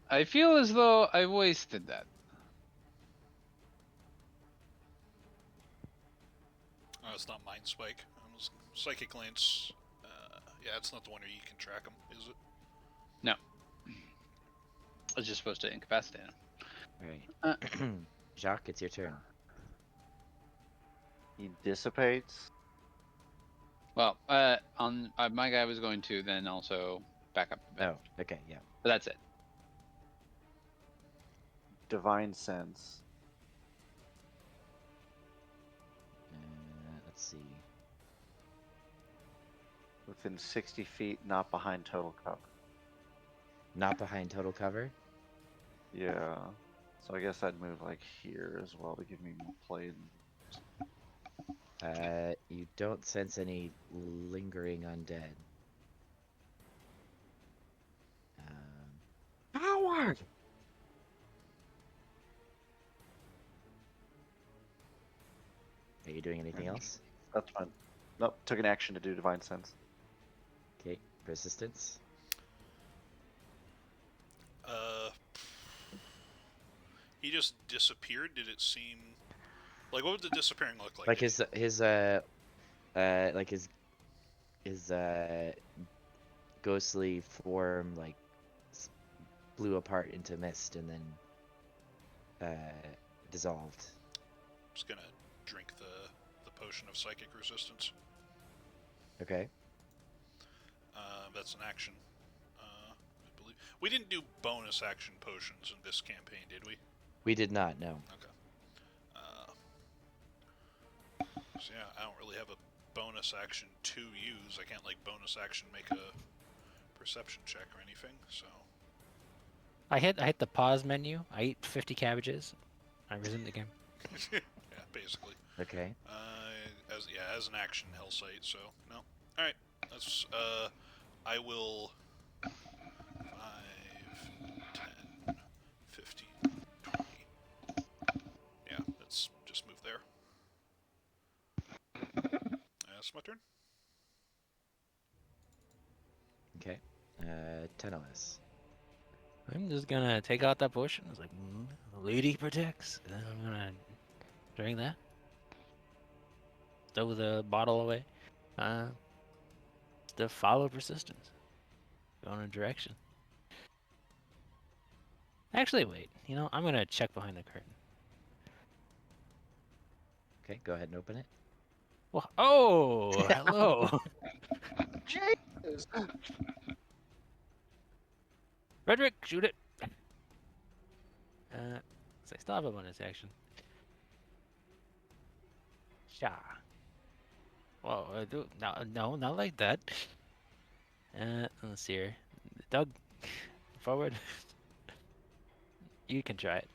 I feel as though I wasted that. It's not Mind Spike. Psychic Lance. Yeah, it's not the one where you can track them, is it? No. I was just supposed to incapacitate him. Alright. Jacques, it's your turn. He dissipates. Well, on my guy was going to then also back up a bit. Oh, okay, yeah. But that's it. Divine sense. Let's see. Within 60 feet, not behind total cover. Not behind total cover. Yeah. So I guess I'd move like here as well to give me more play. You don't sense any lingering undead. Howard! Are you doing anything else? That's fine. Nope. Took an action to do divine sense. Okay, persistence. He just disappeared. Did it seem like what would the disappearing look like? Like his like his ghostly form like blew apart into mist and then dissolved. I'm just gonna drink the potion of psychic resistance. Okay. That's an action. I believe we didn't do bonus action potions in this campaign, did we? We did not, no. Okay. So yeah, I don't really have a bonus action to use. I can't like bonus action make a perception check or anything. So I hit the pause menu. I eat 50 cabbages. I resume the game. yeah, basically. Okay. As an action hell sight. So no. All right. That's I will 5, 10, 15, 20. Yeah, let's just move there. That's my turn. Okay. Tenelis. I'm just gonna take out that potion. I was like, the lady protects. And then I'm gonna drink that. Stow the bottle away. To follow persistence. Go in a direction. Actually, wait. You know, I'm gonna check behind the curtain. Okay, go ahead and open it. Well, oh, hello. Jesus! Frederick, shoot it. So I still have a bonus action. Sha. Well, no, not like that. Let's see here. Doug, forward. You can try it.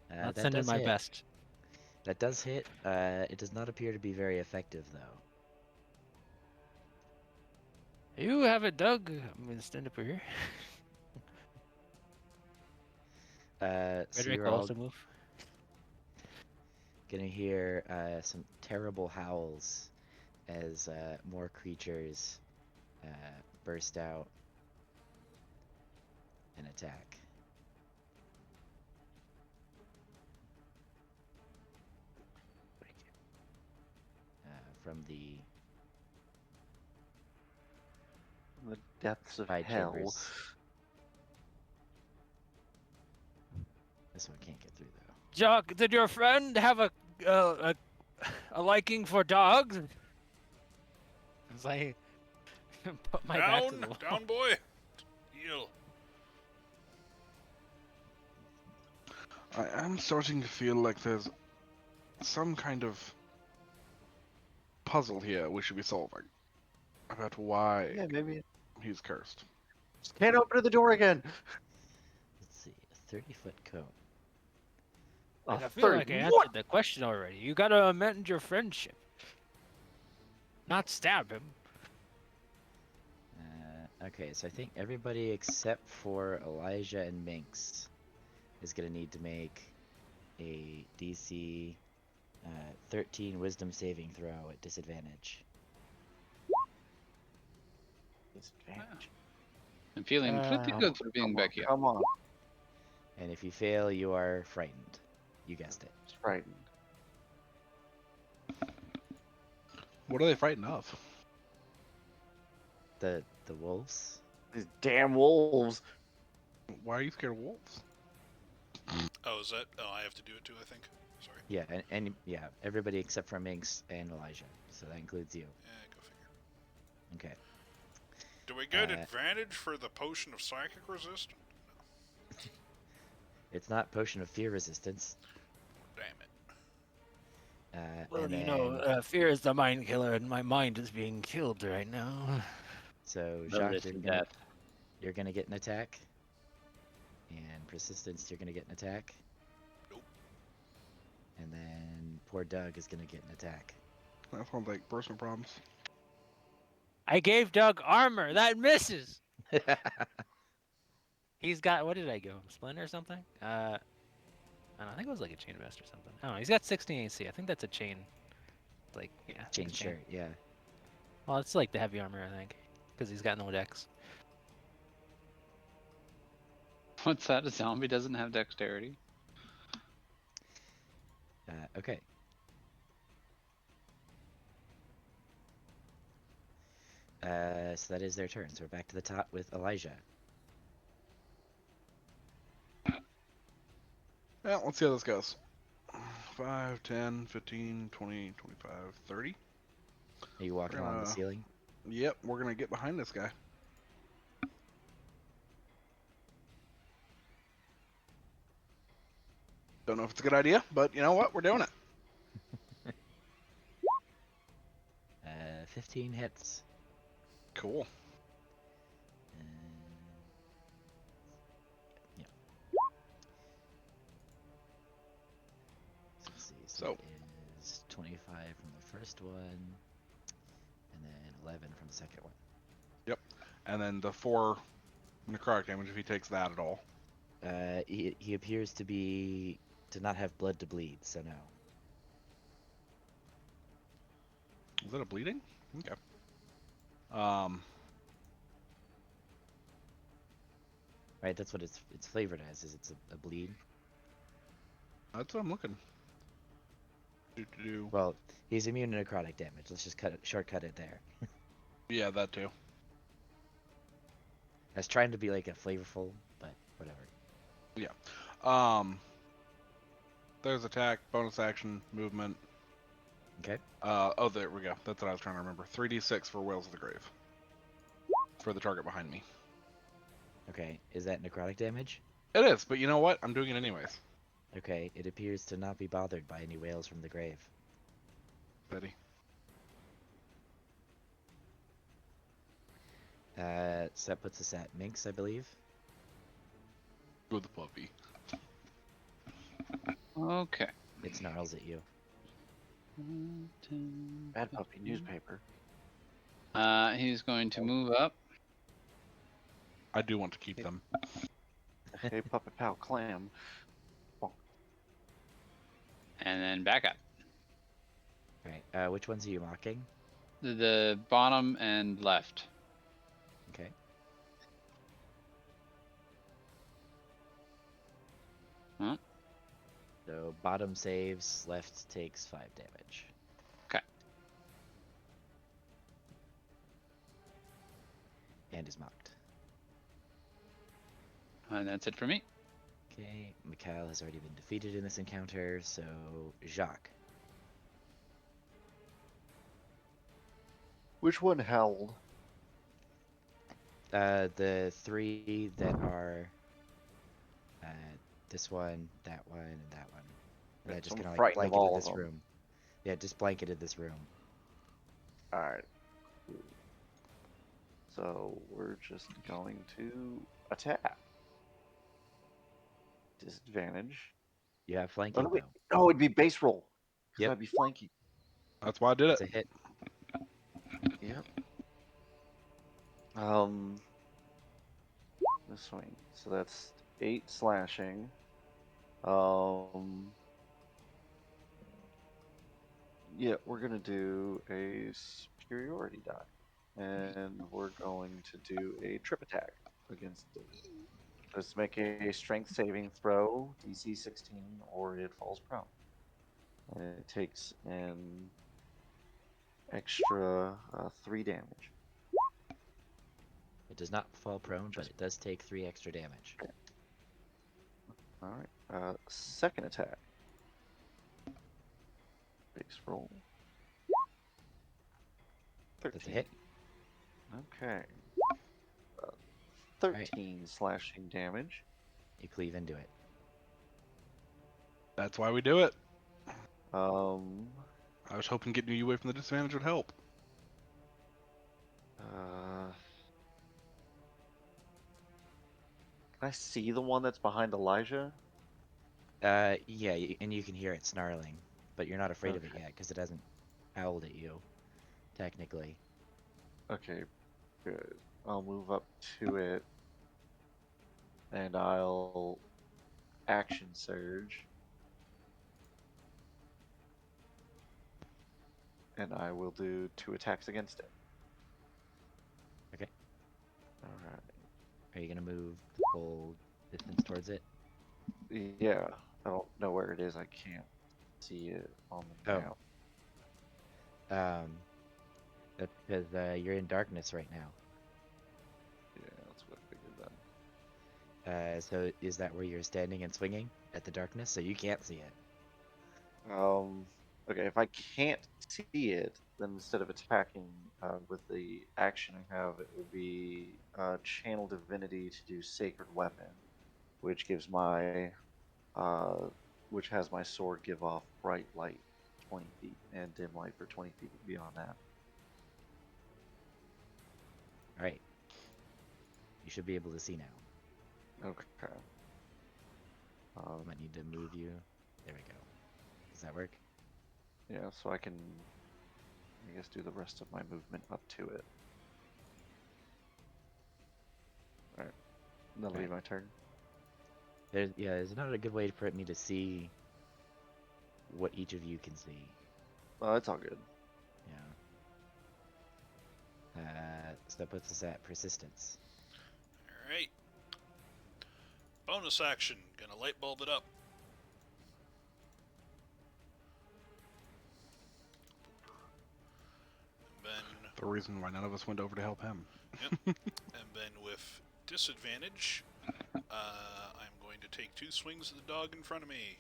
Not That sending does my hit. best. That does hit. It does not appear to be very effective, though. You have it, Doug. I'm gonna stand up here. So Frederick you're will all also move. Gonna hear some terrible howls as more creatures burst out and attack. From the depths of high hell. chambers. This one can't get through though. Jacque, did your friend have a liking for dogs? As I put my back to the wall. Down, boy. Heal. I am starting to feel like there's some kind of puzzle here we should be solving about why Yeah, maybe. he's cursed. Just can't open the door again. Let's see, a 30-foot cone. Like, I feel like I answered the question already. You gotta amend your friendship. Not stab him. Okay, so I think everybody except for Elijah and Minx is gonna need to make a DC 13 Wisdom saving throw at disadvantage. Disadvantage. I'm feeling pretty good for being back here. Come on. And if you fail, you are frightened. You guessed it. It's frightened. What are they frightened of? The wolves. These damn wolves. Why are you scared of wolves? Oh, is that? Oh, I have to do it too, I think. Sorry. Yeah, and yeah, everybody except for Minx and Elijah. So that includes you. Yeah, go figure. Okay. Do we get advantage for the potion of psychic resistance? It's not potion of fear resistance. Damn it. Well, and you then, know, fear is the mind killer, and my mind is being killed right now. So No Jacque, risk of death. you're gonna get an attack. And persistence, you're gonna get an attack. Nope. And then poor Doug is gonna get an attack. That sounds like personal problems. I gave Doug armor. That misses. He's got, what did I give him? Splinter or something? I don't know, I think it was like a chain vest or something. I don't know. He's got 16 AC. I think that's a chain. Like, yeah. I think Chain it's shirt, yeah. Well, it's like the heavy armor, I think, because he's got no dex. What's that? A zombie doesn't have dexterity? Okay. So that is their turn. So we're back to the top with Elijah. Yeah, let's see how this goes. 5, 10, 15, 20, 25, 30. Are you walking along the ceiling? Yep, we're gonna get behind this guy. Don't know if it's a good idea, but you know what? We're doing it. 15 hits. Cool. Yeah. So let's see. So So- it is 25 from the first one, and then 11 from the second one. And then the 4 necrotic damage if he takes that at all. He appears to not have blood to bleed, so no. Is that a bleeding? Okay. Right, that's what it's flavored as. Is it's a bleed? That's what I'm looking. Do. Well, he's immune to necrotic damage. Let's just shortcut it there. Yeah, that too. I was trying to be like a flavorful, but whatever. There's attack, bonus action, movement. Okay. Oh, there we go. That's what I was trying to remember. 3d6 for Whales of the Grave. For the target behind me. Okay, is that necrotic damage? It is, but you know what? I'm doing it anyways. Okay, it appears to not be bothered by any whales from the grave. Betty. So that puts us at Minx, I believe. With the puppy. Okay. It snarls at you. Bad puppy newspaper. He's going to move up. I do want to keep them. Hey, puppet pal, clam. and then back up. Alright, which ones are you mocking? The bottom and left. Okay. Huh? So bottom saves, left takes 5 damage. Okay. And is mocked. And that's it for me. Okay, Mikhail has already been defeated in this encounter, so Jacques. Which one held? The 3 that are uh, this one, that one, and that one. And Okay, that so just I'm kind of like frightened of blanketed all of this them. room. Yeah, just blanketed this room. Alright. So we're just going to attack. Disadvantage. You have Oh, flanking no, wait. though. No, it'd be base roll. Because Yep. I'd be flanking. That's why I did it. It's a hit. Yep. The swing. So that's 8 slashing. Yeah, we're gonna do a superiority die. And we're going to do a trip attack against it. Let's make a strength saving throw, DC 16, or it falls prone. And it takes an extra 3 damage. It does not fall prone, but Just it does take 3 extra damage. alright. Second attack. Base roll. That's a 13. hit. Okay. Uh, Alright, 13 slashing damage. you cleave into it. That's why we do it. Um, I was hoping getting you away from the disadvantage would help. uh, can I see the one that's behind Elijah? Yeah, and you can hear it snarling, but you're not afraid of it Okay. yet because it hasn't howled at you, technically. Okay, good. I'll move up to it and I'll action surge. And I will do 2 attacks against it. Okay. Alright. Are you gonna move the full distance towards it? Yeah, I don't know where it is. I can't see it on the Oh, map. that's because you're in darkness right now. Yeah, that's what I figured then. So is that where you're standing and swinging at the darkness? So you can't see it. Okay, if I can't see it, then instead of attacking with the action I have, it will be Channel Divinity to do Sacred Weapon, which gives my, which has my sword give off bright light 20 feet and dim light for 20 feet beyond that. All right. You should be able to see now. Okay. Might need to move you. There we go. Does that work? Yeah, so I can, I guess, do the rest of my movement up to it. Alright, that'll be Right. my turn. There's not a good way for me to see what each of you can see. Well, it's all good. Yeah. So that puts us at persistence. Alright. Bonus action. Gonna light bulb it up. And then, The reason why none of us went over to help him. and then with disadvantage, I'm going to take 2 swings at the dog in front of me.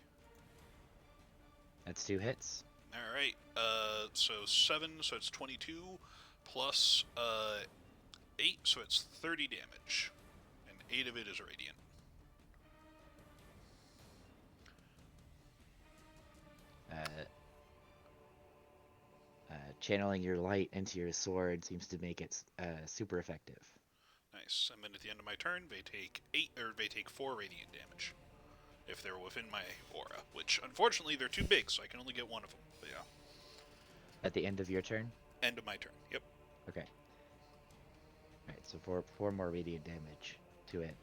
That's 2 hits. Alright, so 7, so it's 22, plus 8, so it's 30 damage. And 8 of it is radiant. Channeling your light into your sword seems to make it super effective. Nice. And then at the end of my turn, they take 4 radiant damage. If they're within my aura, which unfortunately they're too big, so I can only get 1 of them. But yeah. At the end of your turn? End of my turn. Yep. Okay. Alright, so four more radiant damage to it,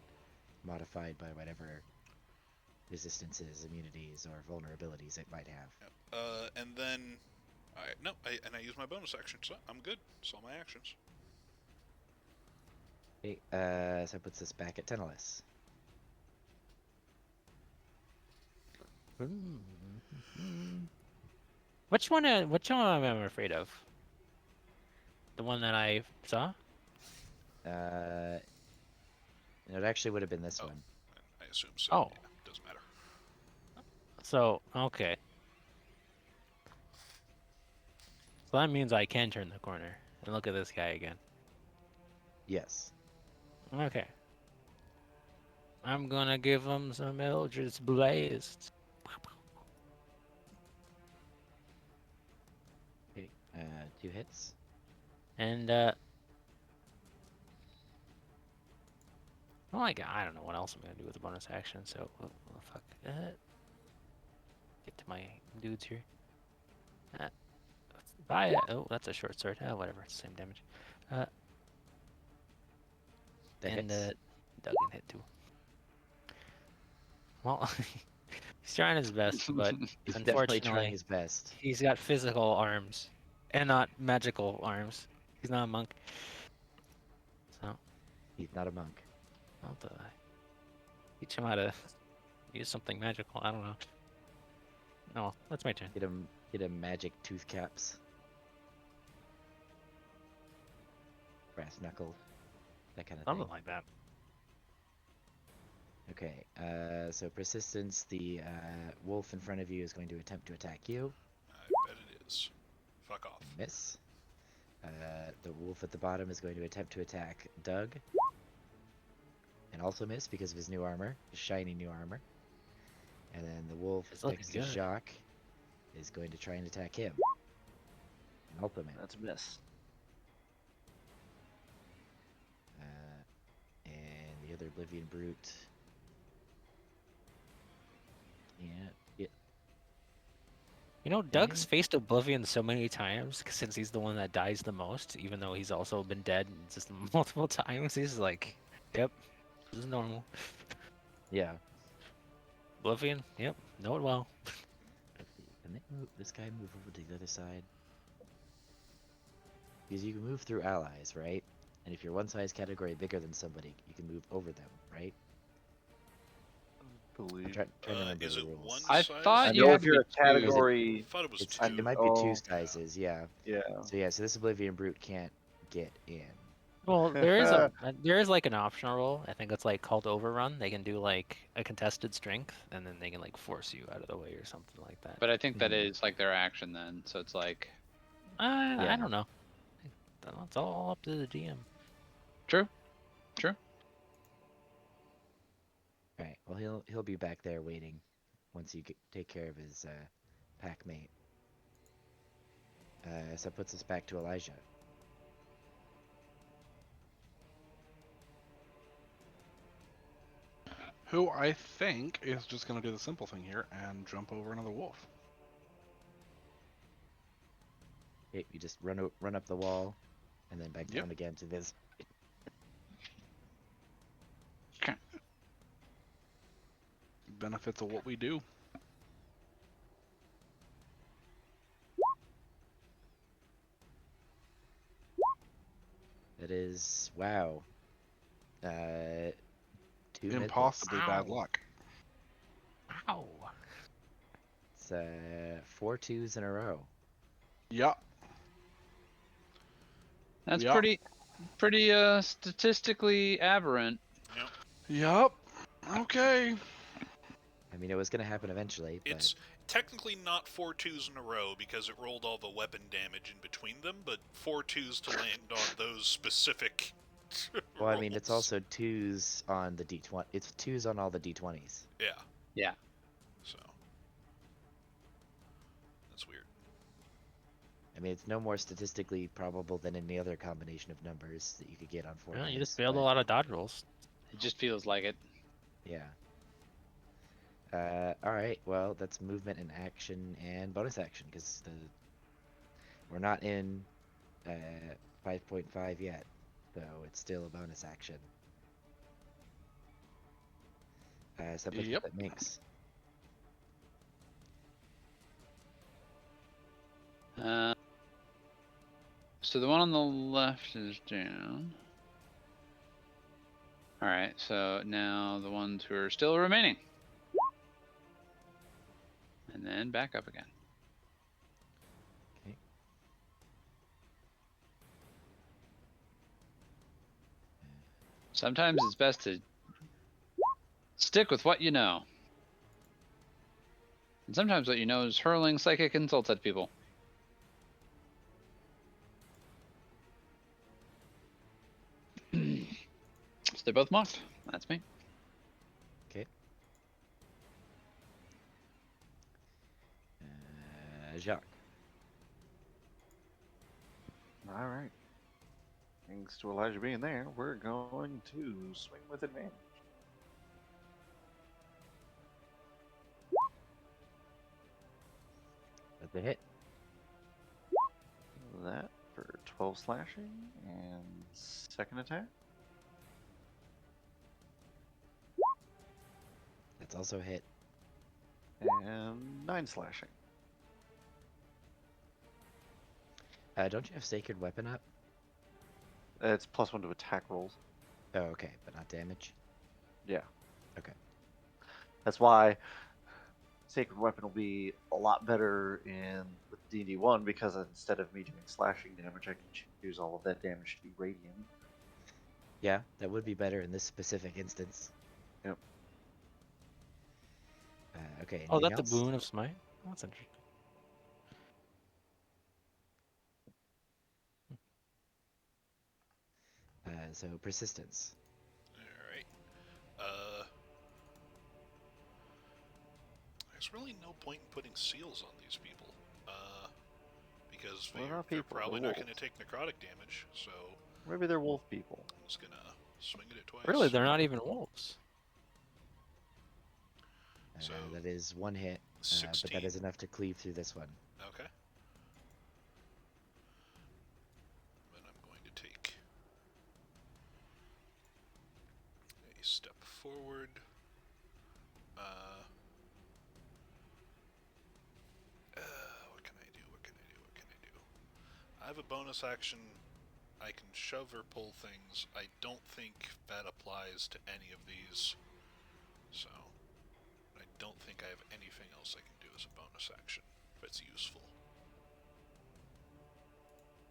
modified by whatever resistances, immunities, or vulnerabilities it might have. Yep. And then, I use my bonus action, so I'm good. That's all my actions. Okay, so that puts us back at Teneless. Which one? Which one am I afraid of? The one that I saw? It actually would have been this Oh. one. I assume so. Oh. Yeah, doesn't matter. So okay. So that means I can turn the corner and look at this guy again. Yes. Okay. I'm gonna give him some Eldritch Blast. Okay, 2 hits. And well, I don't know what else I'm gonna do with the bonus action. So fuck. Get to my dudes here. Oh, that's a short sword. Whatever. It's the same damage. That And hits. Duggan hit too. Well, he's trying his best, but He's definitely trying unfortunately, his best. he's got physical arms and not magical arms. He's not a monk. So He's not a monk. I'll have to teach him how to use something magical. I don't know. No, that's my turn. Get him magic tooth caps. Brass knuckled. That kind of thing. Something like that. Okay, so persistence, the wolf in front of you is going to attempt to attack you. I bet it is. Fuck off. Miss. The wolf at the bottom is going to attempt to attack Doug. And also miss because of his new armor, his shiny new armor. And then the wolf It's looking next to good. Jacque is going to try and attack him. And also miss. That's a miss. And the other Oblivion Brute. Yeah. You know, Doug's faced Oblivion so many times since he's the one that dies the most, even though he's also been dead just multiple times. He's like, yep, this is normal. Yeah. Oblivion, yep, know it well. Let's see. Can they move, this guy move over to the other side? Because you can move through allies, right? And if you're one size category bigger than somebody, you can move over them, right? I'm Believe. trying to remember Is the it rules. one I size? thought I you know had if to you're be a category, I thought it was It's, two. it might be two Oh. sizes, yeah. yeah. So this Oblivion Brute can't get in. Well, there is like an optional role. I think it's like called Overrun. They can do like a contested strength, and then they can like force you out of the way or something like that. But I think that Mhm. is like their action then. So it's like I don't know. It's all up to the GM. true, true. Right. Well, he'll be back there waiting once you take care of his pack mate. So that puts us back to Elijah. Who I think is just going to do the simple thing here and jump over another wolf. Okay, you just run up the wall, and then back Yep. down again to this. Benefits of what we do. That is wow. 2 Impossibly bad Ow. luck. Ow. It's 4 twos in a row. Yep. That's Yeah. pretty statistically aberrant. Yep. Yep. Okay. I mean, it was going to happen eventually, but It's technically not 4 twos in a row because it rolled all the weapon damage in between them, but 4 twos to land on those specific. well, I mean, it's rolls. also twos on the d20. It's twos on all the d20s. Yeah. Yeah. So that's weird. I mean, it's no more statistically probable than any other combination of numbers that you could get on 4 Well, you dice, just failed a but lot of dodge rolls. It just feels like it. yeah. All right. Well, that's movement and action and bonus action because we're not in 5.5 yet, so it's still a bonus action. So that puts us Yep. at Minx. So the one on the left is down. All right, so now the ones who are still remaining. And then back up again. Okay. Sometimes it's best to stick with what you know. And sometimes what you know is hurling psychic insults at people. So they're both mocked. That's me. Okay. Jacque. All right. Thanks to Elijah being there, we're going to swing with advantage. That's a hit. That for 12 slashing and second attack. That's also a hit. And 9 slashing. Don't you have Sacred Weapon up? It's +1 to attack rolls. Oh, okay, but not damage. Yeah. Okay. That's why Sacred Weapon will be a lot better in with D&D 1 because instead of me doing slashing damage, I can choose all of that damage to be radiant. Yeah, that would be better in this specific instance. Yep. Okay. Oh, Anything that's else? a boon of smite. That's interesting. So persistence. Alright. There's really no point in putting seals on these people. Because Well, they're they're not people, probably they're not going to wolves. take necrotic damage, so Maybe they're wolf people. I'm just going to swing at it twice. Really, they're not even wolves. So That is one hit, but 16. that is enough to cleave through this one. Okay. Then I'm going to take a step forward. What can I do? What can I do? What can I do? I have a bonus action. I can shove or pull things. I don't think that applies to any of these. So, I don't think I have anything else I can do as a bonus action that's useful.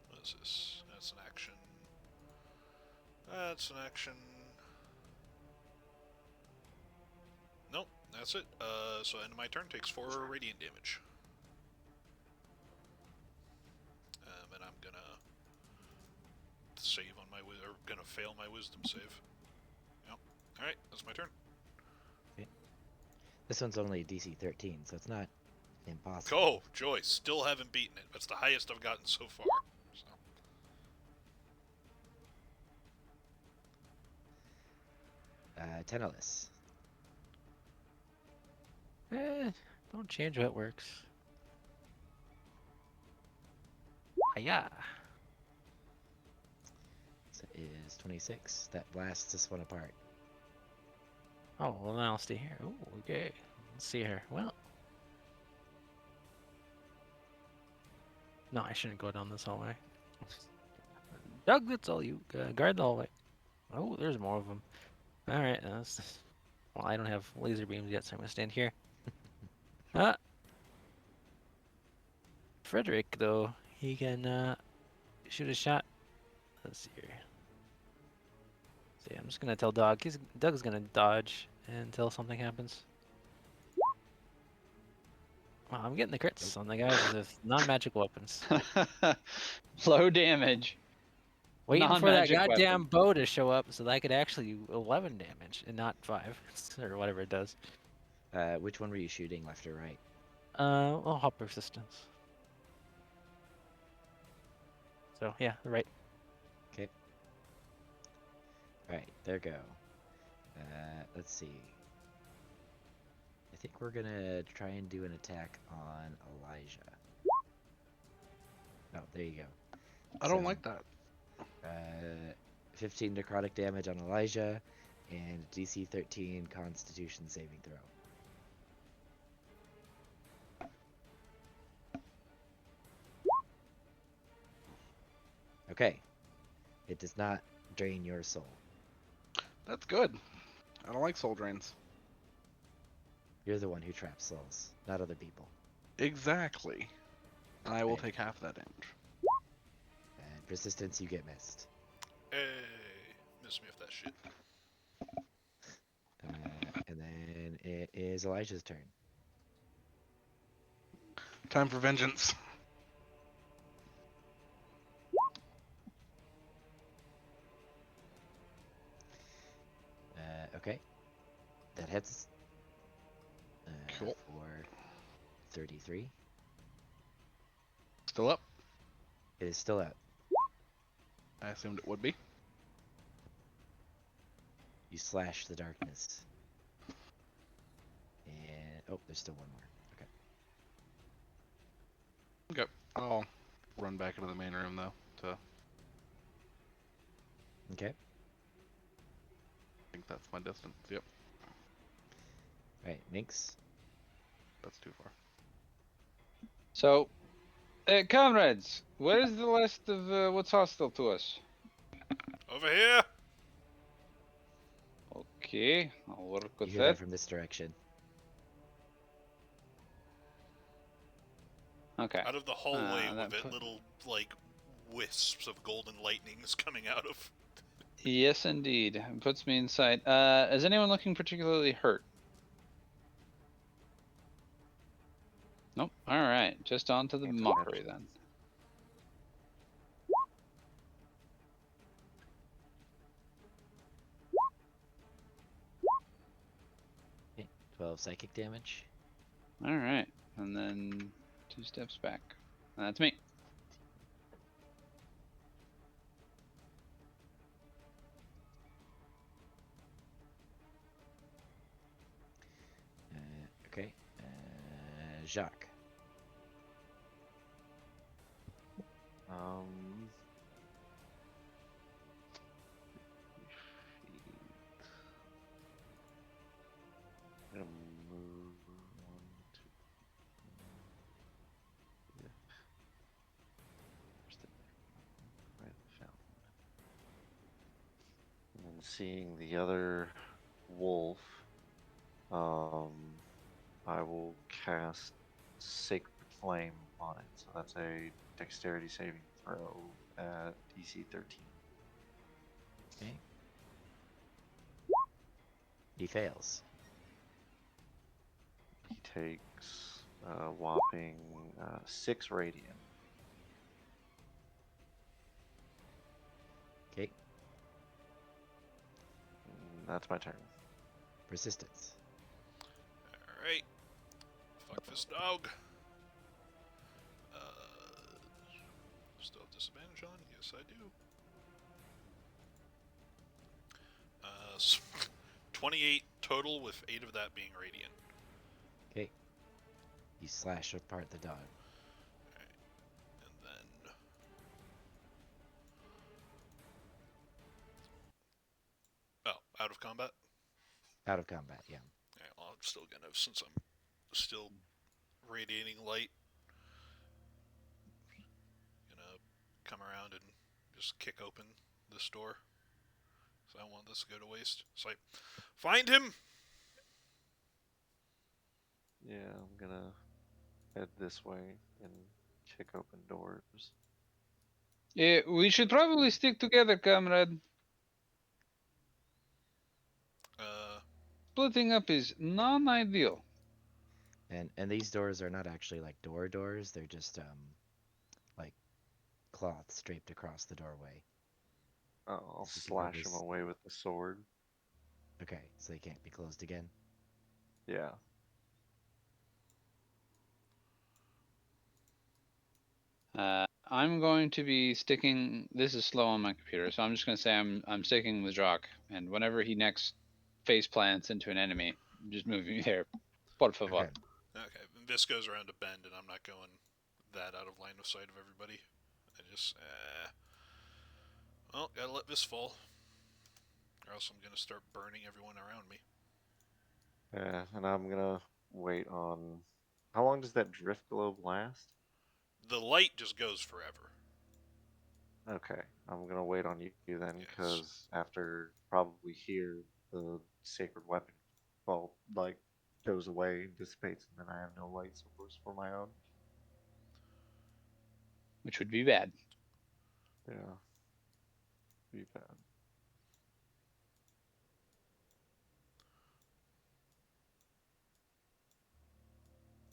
What is this? That's an action. That's an action. Nope, that's it. So end of my turn takes 4 radiant damage. And I'm gonna save on my or gonna fail my wisdom save. Yep. All right, that's my turn. Okay. This one's only DC 13, so it's not impossible. Go, Joy. Still haven't beaten it. That's the highest I've gotten so far. So. Tenelis. Don't change how it works. Hiya. So it is 26. That blasts this one apart. Oh, well, then I'll stay here. Oh, okay. Let's see here. Well. No, I shouldn't go down this hallway. Doug, that's all you. Guard the hallway. Oh, there's more of them. Alright, well, I don't have laser beams yet, so I'm going to stand here. Frederick, though, he can shoot a shot. Let's see here. So yeah, I'm just going to tell Doug's going to dodge until something happens. Wow, I'm getting the crits on the guys with non-magic weapons. Low damage. Waiting for that Non-magic goddamn weapon. bow to show up so that I could actually do 11 damage and not 5 or whatever it does. Which one were you shooting, left or right? Well, hop persistence. So yeah, right. Okay. Alright, there go. Let's see. I think we're gonna try and do an attack on Elijah. Oh, there you go. I don't like that. 15 necrotic damage on Elijah, and DC 13 Constitution saving throw. Okay. It does not drain your soul. That's good. I don't like soul drains. You're the one who traps souls, not other people. Exactly. And I will Okay. take half that damage. And persistence, you get missed. Hey, miss me with that shit. And then it is Elijah's turn. Time for vengeance. Okay. That hits. Cool. For 33. Still up? It is still out. I assumed it would be. You slash the darkness. And oh, there's still one more. Okay. Okay. I'll run back into the main room though. To I Okay. think that's my distance. Yep. Alright, Minx. That's too far. So, comrades, where's the last of what's hostile to us? Over here. Okay, I'll work You with hear that. that from this direction. Okay. Out of the hallway that with it, put- little like wisps of golden lightnings coming out of. Yes, indeed. It puts me inside. Is anyone looking particularly hurt? Nope. All right, just on to the Can't mockery imagine. then. Okay, 12 psychic damage. All right, and then 2 steps back. That's me. Okay. Jacque. Um, I'm gonna move 1, 2. Yeah. Where's the right fountain? And then seeing the other wolf, I will cast Sacred Flame on it. So that's a dexterity saving throw at DC 13. Okay. He fails. He takes a whopping 6 radiant. Okay. And that's my turn. Persistence. All right. Fuck this dog. Still have disadvantage on? Yes, I do. 28 total, with 8 of that being radiant. Okay. You slash apart the dog. And then out of combat. Out of combat, yeah. Alright, well, I'm still gonna, since I'm still radiating light, gonna come around and just kick open this door. So I don't want this to go to waste. So I find him. Yeah, I'm gonna head this way and kick open doors. Yeah, we should probably stick together, comrade. Uh, Splitting up is non-ideal. And these doors are not actually like doors, they're just like cloth draped across the doorway. I'll This is the slash him purpose. away with the sword. Okay, so they can't be closed again. Yeah. I'm going to be sticking. This is slow on my computer, so I'm just going to say I'm sticking with Jacque, and whenever he next face plants into an enemy, just move me there. Por favor. Okay. okay, this goes around a bend, and I'm not going that out of line of sight of everybody. I just, well, gotta let this fall, or else I'm gonna start burning everyone around me. Yeah, and I'm gonna wait on. How long does that drift globe last? The light just goes forever. Okay, I'm gonna wait on you then, Yes. because after probably here, the sacred weapon, well, like goes away, dissipates, and then I have no light source for my own. which would be bad. Yeah, be bad.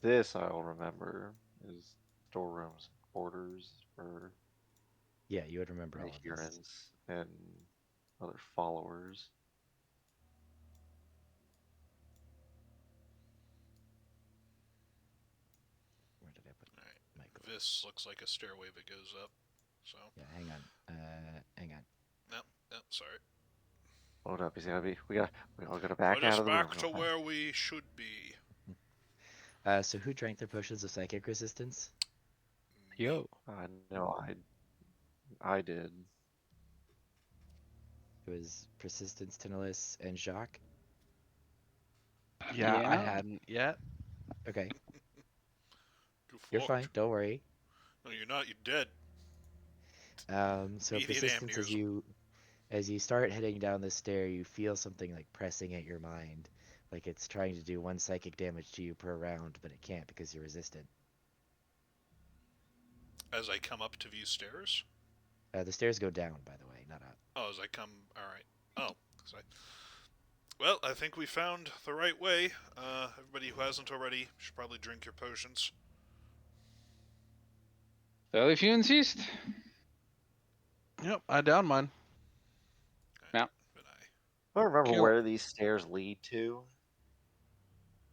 This I'll remember is storerooms and quarters for Yeah, you would remember all of this. adherents and other followers. Where did I put All right. my gold? This looks like a stairway that goes up. So, Yeah, hang on. Hang on. no, no, sorry. Hold up, he's gotta be. We all gotta back Put out us of the room back real to fast. where we should be. So who drank their potions of psychic resistance? Me. Yo. I know I did. It was Persistence, Tinnitus, and Jacques. Yeah, I Yeah. hadn't yet. Okay, You you're fine. fucked. Don't worry. No, you're not. You're dead. So Immediate persistence, aneurysm. as you start heading down the stair, you feel something like pressing at your mind, like it's trying to do one psychic damage to you per round, but it can't because you're resistant. As I come up to these stairs. The stairs go down, by the way, not up. Oh, as I come. All right. Oh, well, I think we found the right way. Everybody who hasn't already should probably drink your potions. So if you insist. Yep, I down mine. Okay. Yeah. But I don't remember Kill. where these stairs lead to.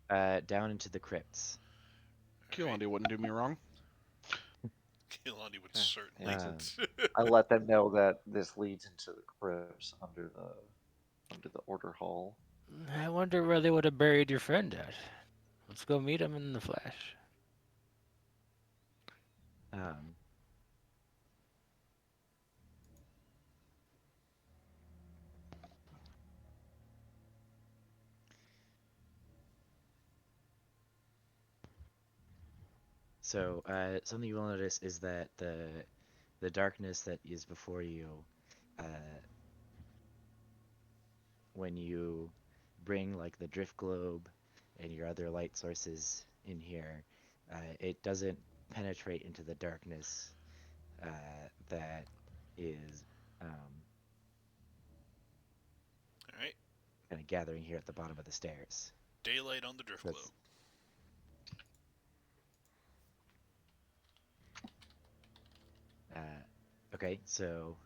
Down into the crypts. all right. Kilandi wouldn't do me wrong. Keelani would Okay, certainly. yeah. Um, I let them know that this leads into the crypts under the order hall. I wonder where they would have buried your friend at. Let's go meet him in the flesh. um, so something you will notice is that the darkness that is before you, uh, when you bring like the drift globe and your other light sources in here, it doesn't penetrate into the darkness that is All right. kind of gathering here at the bottom of the stairs. Daylight on the drift globe. That's okay. So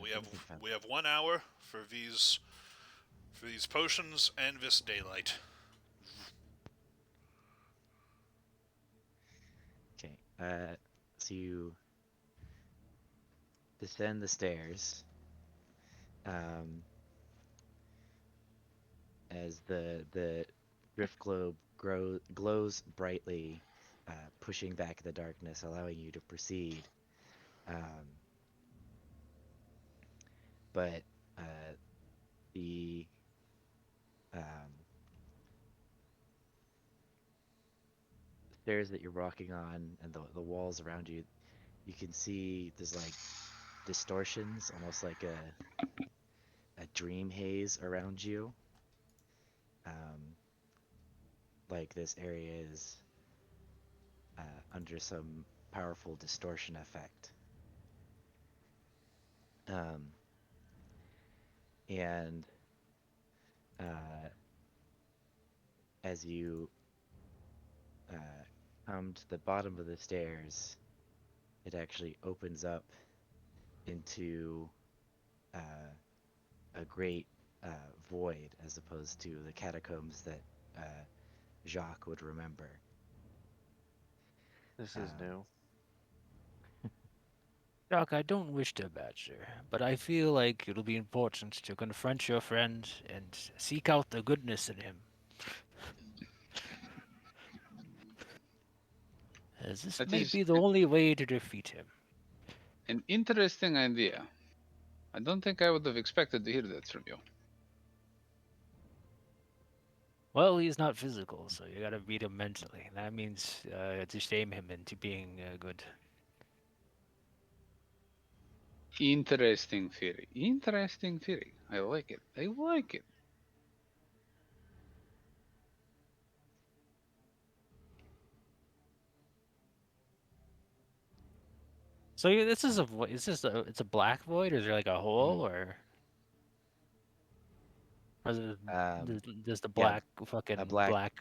We I have don't think I found. 1 hour for these potions and this daylight. Okay. So you descend the stairs. As the drift globe glows brightly, pushing back the darkness, allowing you to proceed. Um, but the um, stairs that you're walking on and the walls around you, you can see there's like distortions, almost like a dream haze around you. Um, like this area is under some powerful distortion effect. Um, and uh, as you come to the bottom of the stairs, it actually opens up into uh, a great void as opposed to the catacombs that Jacques would remember. This is Um, new. Doc, I don't wish to badger, but I feel like it'll be important to confront your friend and seek out the goodness in him. As this That may is be the only way to defeat him. an interesting idea. I don't think I would have expected to hear that from you. Well, he's not physical, so you gotta beat him mentally. That means to shame him into being good. Interesting theory. Interesting theory. I like it. I like it. So this is a is this a it's a black void, or is there like a Mhm. hole, or is it, Um, does the yeah, black a fucking black black?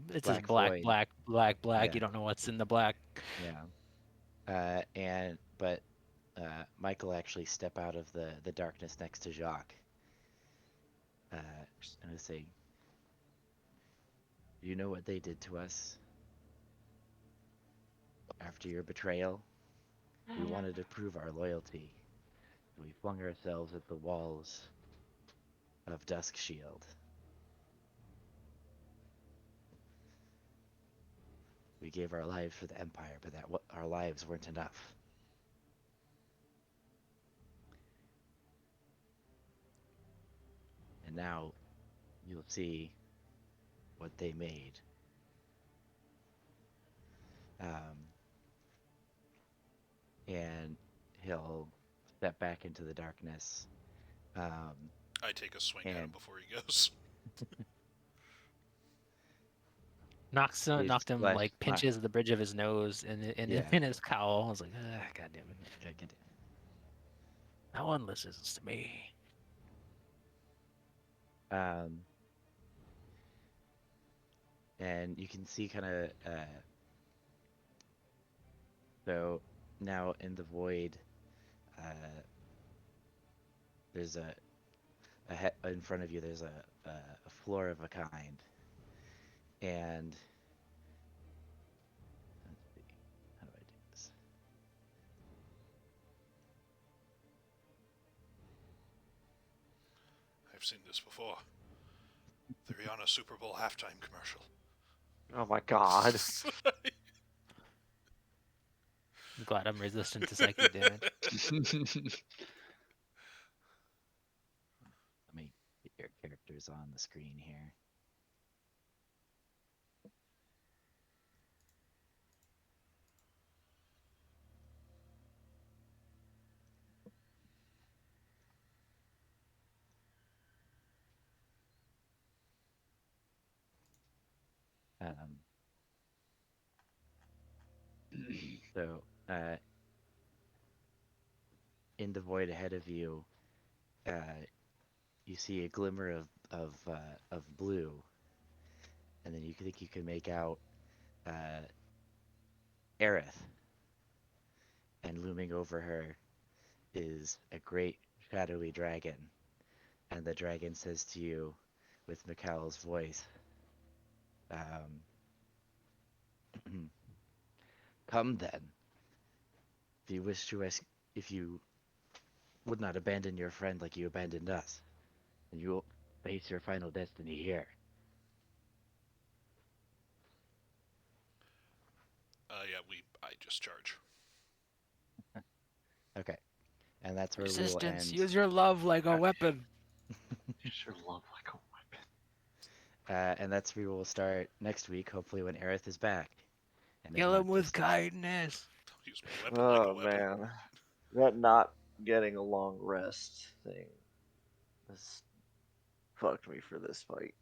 It's just black black, void. black, black, black. Yeah, You don't know what's in the black. yeah. And but Michael actually step out of the darkness next to Jacques. And I say, "You know what they did to us after your betrayal? We wanted to prove our loyalty. We flung ourselves at the walls of Dusk Shield. We gave our lives for the Empire, but our lives weren't enough. And now you'll see what they made." Um, and he'll step back into the darkness. Um, I take a swing at him and before he goes. he Knocked him splash, like pinches the bridge of his nose yeah, in his cowl. I was like, ah, God damn it! gigantic. No one listens to me. Um, and you can see kind of so now in the void, uh, there's in front of you. There's a floor of a kind, and let's see, how do I do this? I've seen this before. The Rihanna Super Bowl halftime commercial. Oh my god. I'm glad I'm resistant to psychic damage. Let me get your characters on the screen here. Um, so in the void ahead of you, uh, you see a glimmer of blue, and then you think you can make out uh, Aerith, and looming over her is a great shadowy dragon, and the dragon says to you, with Mikhail's voice, um, "Come then, if you wish to if you would not abandon your friend like you abandoned us, then you will face your final destiny here." Yeah, I just charge. Okay, and that's where we will Resistance. end. Use your love like a weapon. You sure love like a weapon. And that's where we will start next week, hopefully when Aerith is back, and is Kill him not with just kindness. Don't use my weapon like a Oh weapon. man. That not getting a long rest thing has fucked me for this fight.